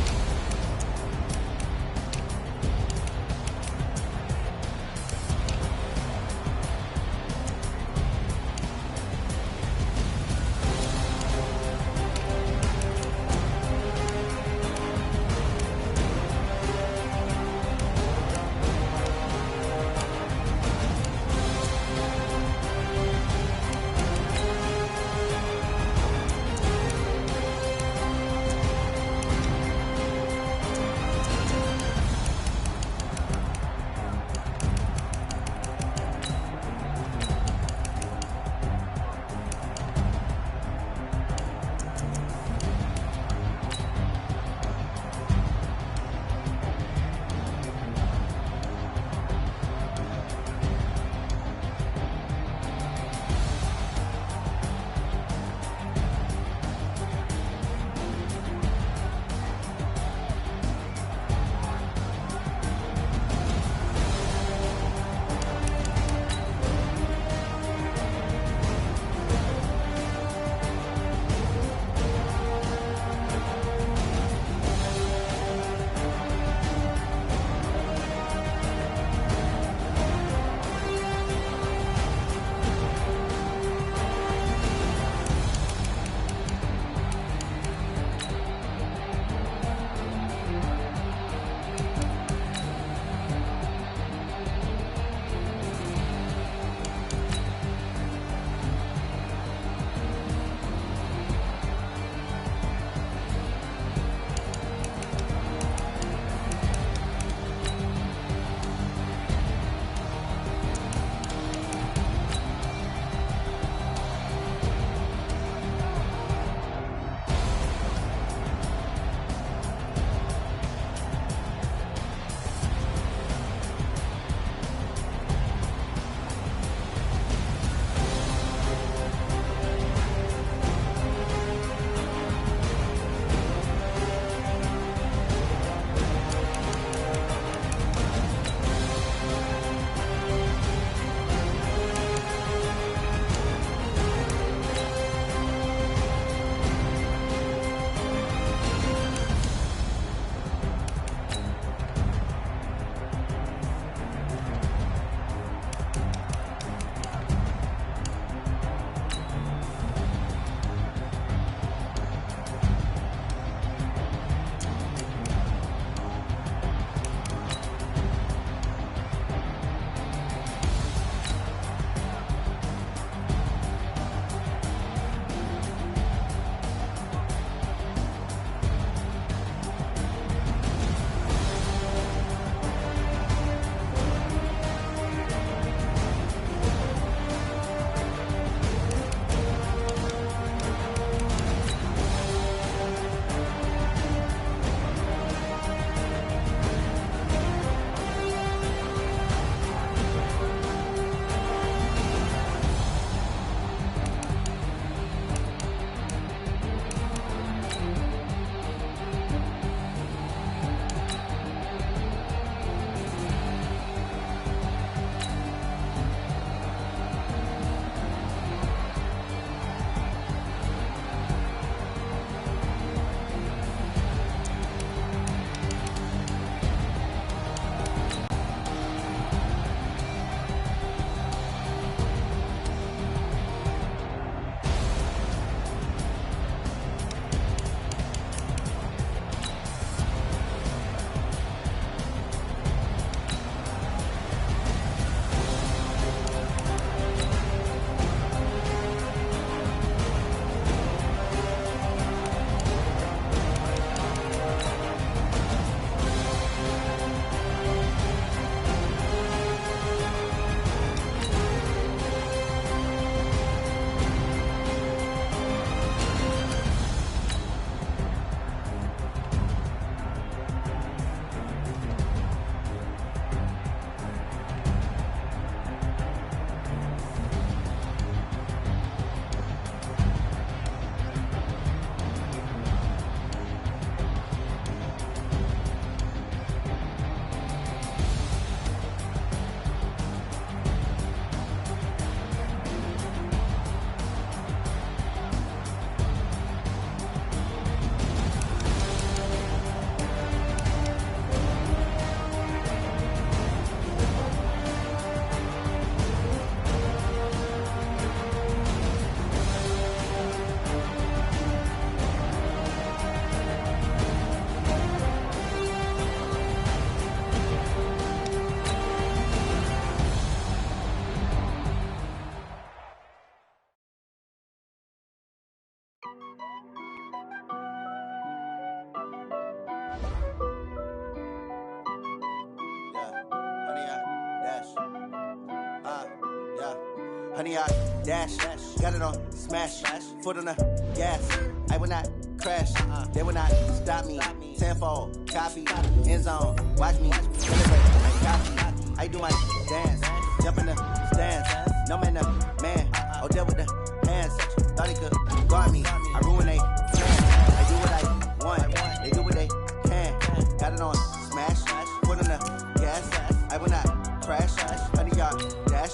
honey, I dash. Got it on smash. Foot on the gas. I will not crash. They will not stop me. Tenfold, copy, end zone. Watch me celebrate. Copy. I do my dance. Jump in the stands. No man, man. Oh, there with the hands. Thought he could guard me. I ruin they plans. I do what I want. They do what they can. Got it on smash. Foot on the gas. I will not crash. Honey, yard dash.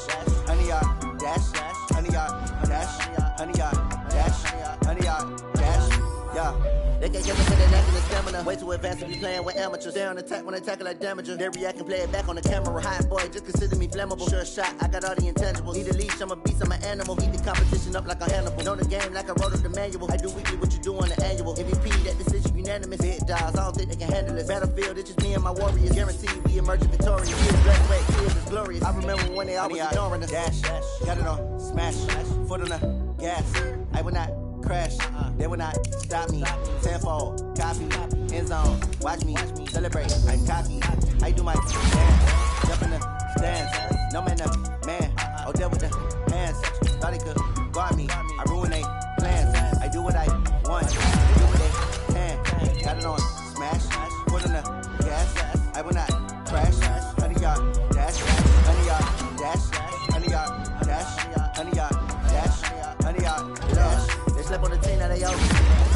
Honey, yard dash. Honey, yard dash. Honey, yard dash. Honey, yard dash. Yeah. They can't get me for the neck and the stamina. Way too advanced to be playing with amateurs. They on attack when they tackle like damager. They react and play it back on the camera. Hot boy, just consider me flammable. Sure shot, I got all the intangibles. Need a leash, I'm a beast, I'm an animal. Heat the competition up like a Hannibal. Know the game like I wrote up the manual. I do weekly what you do on the annual. MVP, that decision unanimous. Big dogs, I don't think they can handle it. Battlefield, it's just me and my warriors. Guaranteed we emerge victorious. Years black, wet, tears is glorious. I remember when they always ignoring us. Dash, got it on smash. Foot on the gas. I will not crash. They will not stop me. Tenfold, copy, end zone. Watch me celebrate. I copy. I do my dance. Jump in the stands. No man, man. Oh, there with the hands. Thought he could guard me. I ruin they plans. I do what I want. They do what they can. Got it on smash. Foot on the gas. I will not crash. Honey, yard dash. Honey, yard dash. Honey, yard dash. Honey, yard dash. Honey, yard dash. They slept on the team, now they over.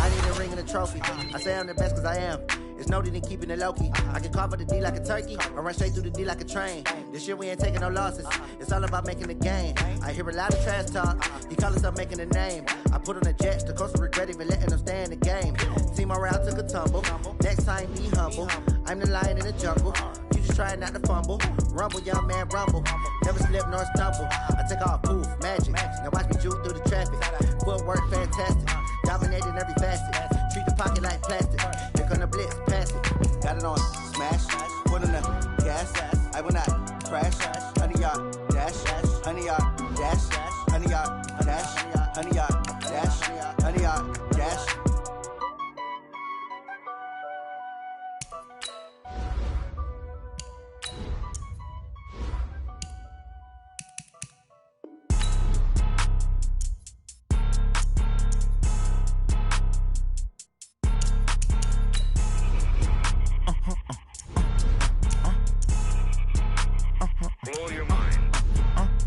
I need a ring and a trophy. I say I'm the best cause I am. It's noted in keeping it low-key. I can carve up the D like a turkey or run straight through the D like a train. This year we ain't taking no losses. It's all about making the game. I hear a lot of trash talk. He call himself making a name. I put on the Jets. The coach will regret even letting them stay in the game. Team morale took a tumble. Next time be humble. I'm the lion in the jungle. You just try not to fumble. Rumble, young man, rumble. Never slip nor stumble. I take off, poof, magic. Now watch me juke through the traffic. Footwork fantastic. Dominating every facet. Treat the pocket like plastic. Here come the blitz, pass it. Got it on smash. Put on the gas. I will not crash. Honey, yard dash. Honey, yard dash. Honey, yard dash. Honey, yard dash. Honey, yard dash. Blow your mind.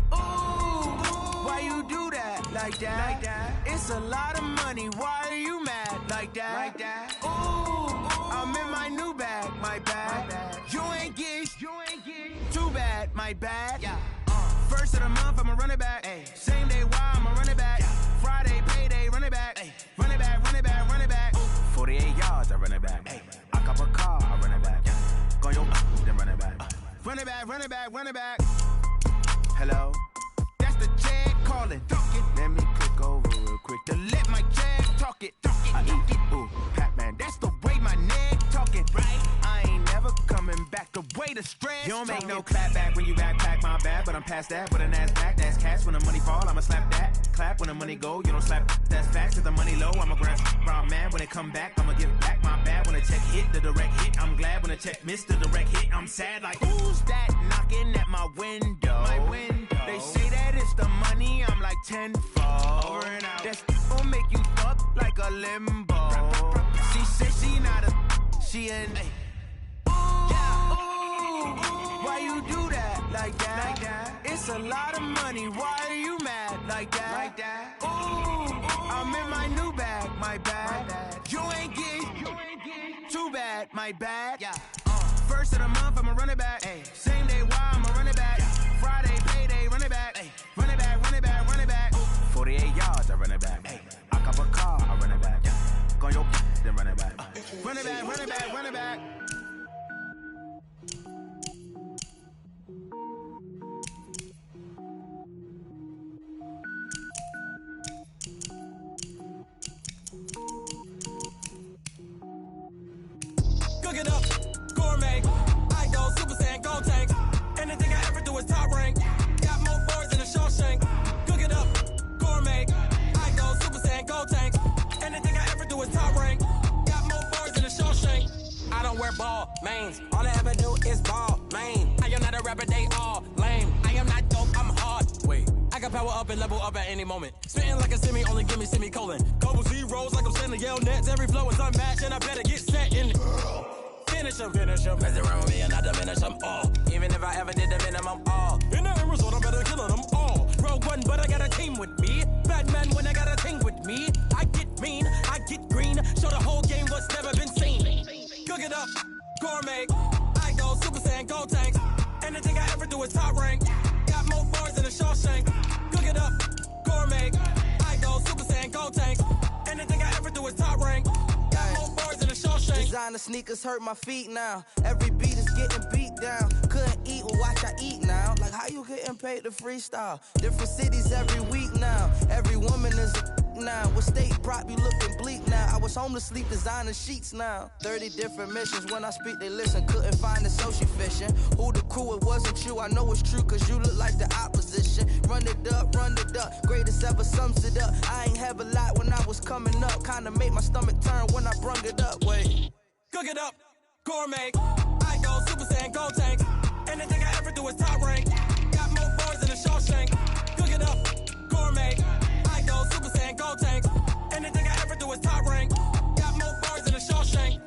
Why you do that? Like that? It's a lot of money. Why are you mad? Like that? Ooh, I'm in my new bag. My bad. You ain't get too bad. My bad. First of the month, I'ma run it back. Same day, why I'ma run it back. Friday, payday, run it back. Run it back, run it back, run it back. 48 yards, I run it back. I cop a car, I run it back. Go yo, then run it back. Run it back, run it back, run it back. Hello? That's the jag calling. Let me click over real quick to let my jag talk it. I eat it, ooh, Pac-Man. That's the way my neck talking. Right? I ain't never coming back. The way the stress. You don't make no clap back when you backpack, my bad. But I'm past that with an ass back. That's cash when the money fall. I'ma slap that. Clap when the money go. You don't slap. That's facts. Cause the money low. I'ma grab brown man when it come back. I'ma give back my bad when the check hit the direct hit. I'm glad when the check missed the direct hit. I'm sad like who's that knocking at my window? My window. They say that it's the money. I'm like tenfold. Over and out. That's gonna make you fuck like a limbo. She said she not a. She an. Why you do that? Like that? It's a lot of money. Why are you mad? Like that? Ooh, I'm in my new bag. My bad. You ain't get too bad. My bad. First of the month, I'ma run it back. Same day, why I'ma run it back. Friday, payday, run it back. Run it back, run it back, run it back. 48 yards, I run it back. I cop a car, I run it back. Go yo, then run it back. Run it back, run it back, run it back. Cook it up, gourmet. I go Super Saiyan, go tank. Anything I ever do is top rank. Got more boys than a Shawshank. Cook it up, gourmet. I go Super Saiyan, go tank. Anything I ever do is top rank. Got more boys than a Shawshank. I don't wear ball mains. All I ever do is ball main. I am not a rapper, they all lame. I am not dope, I'm hard. Wait, I can power up and level up at any moment. Spitting like a semi, only give me semicolon. Double zeros like I'm sending yell nets. Every flow is unmatched, and I better get set and finish them. Mess around with me and I diminish them all. Even if I ever did the minimum, all. In the end result, I'm better killing them all. Rogue One, but I got a team with me. Batman when I got a team with me. I get mean, I get green. Show the whole game what's never been seen. Cook it up, gourmet. I go Super Saiyan, go tanks. Anything I ever do is top rank. Got more bars than a Shawshank. Cook it up, gourmet. I go Super Saiyan, go tanks. Anything I ever do is top rank. Got more bars than a Shawshank. Designer sneakers hurt my feet now. Every beat is getting beat down. Couldn't eat, well watch I eat now. Like how you getting paid to freestyle? Different cities every week now. Every woman is a now. With state prop, you looking bleak now. I was home to sleep, designer sheets now. 30 different missions, when I speak they listen. Couldn't find it, so she fishing. Who the crew, it wasn't you. I know it's true, cause you look like the opposition. Run it up, greatest ever sums it up. I ain't have a lot when I was coming up. Kinda made my stomach turn when I brung it up. Wait. Cook it up, gourmet. I go Super Saiyan, go tank. Anything I ever do is top rank. Got more bars than a Shawshank. Cook it up, gourmet. I go Super Saiyan, go tank. Anything I ever do is top rank. Got more bars than a Shawshank.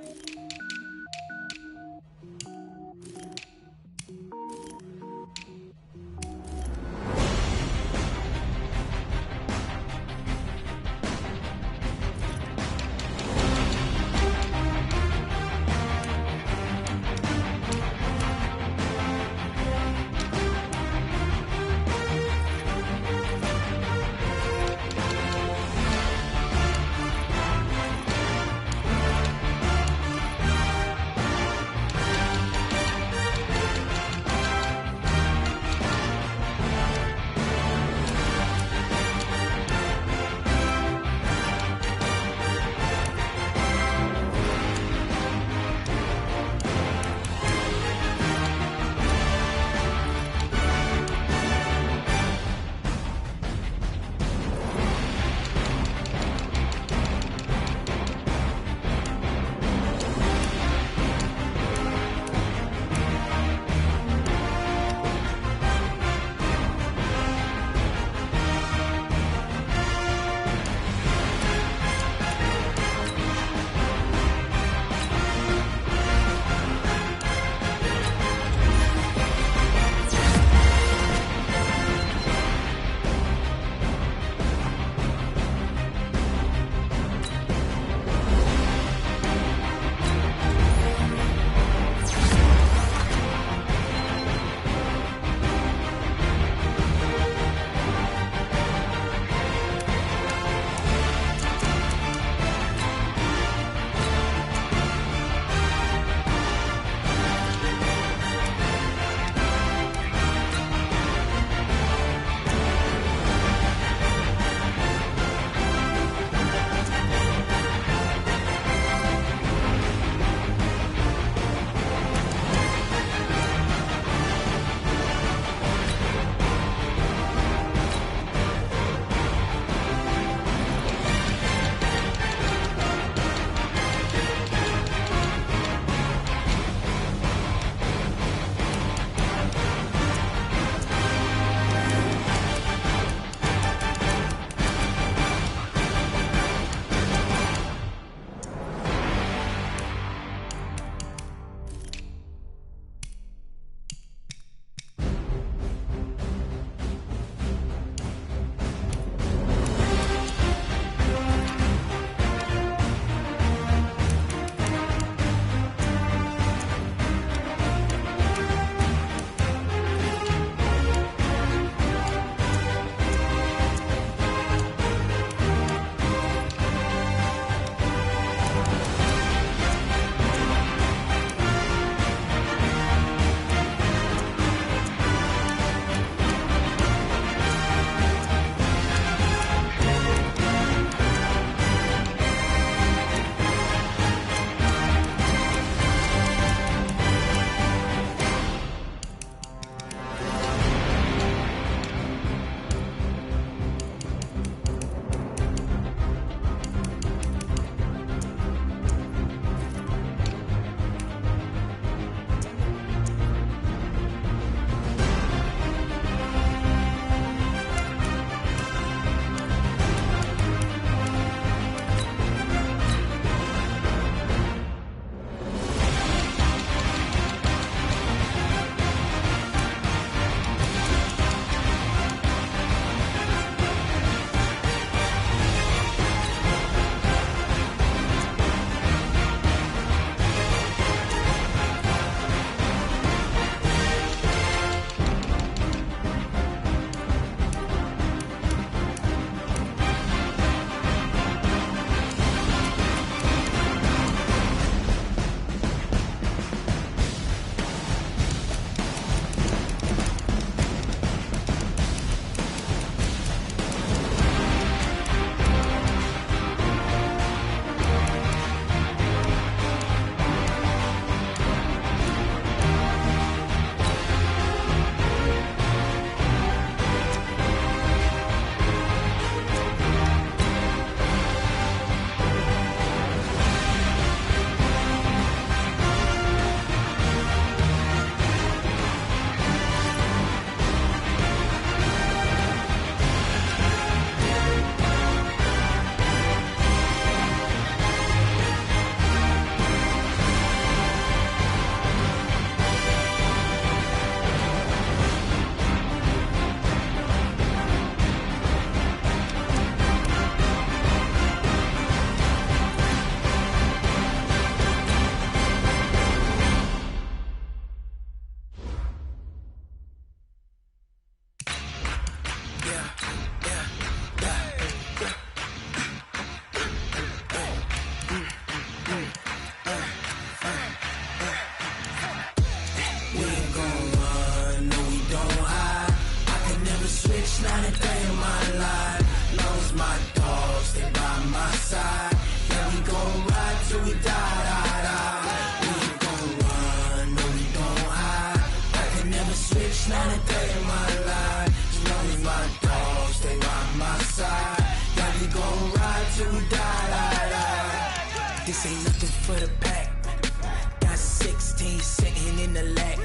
in the lag.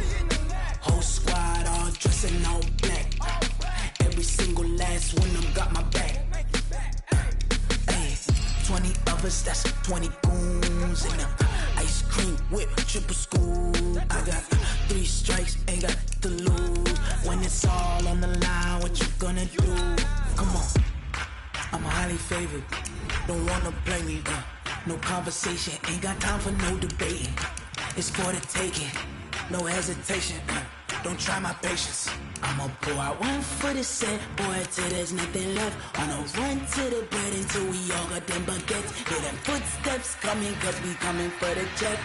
Whole squad all dressing all black. Every single last one of them got my back. Hey, 20 of us, that's 20 goons in them. Ice cream whip, triple scoop. I got 3 strikes, ain't got to lose. When it's all on the line, what you gonna do? Come on, I'm highly favored. Don't wanna play me, no conversation, ain't got time for no debating. It's for the taking, no hesitation. Don't try my patience. I'ma pour out one for the set, boy, till there's nothing left. On a run to the bread until we all got them baguettes. Hear them footsteps coming, cause we coming for the jet.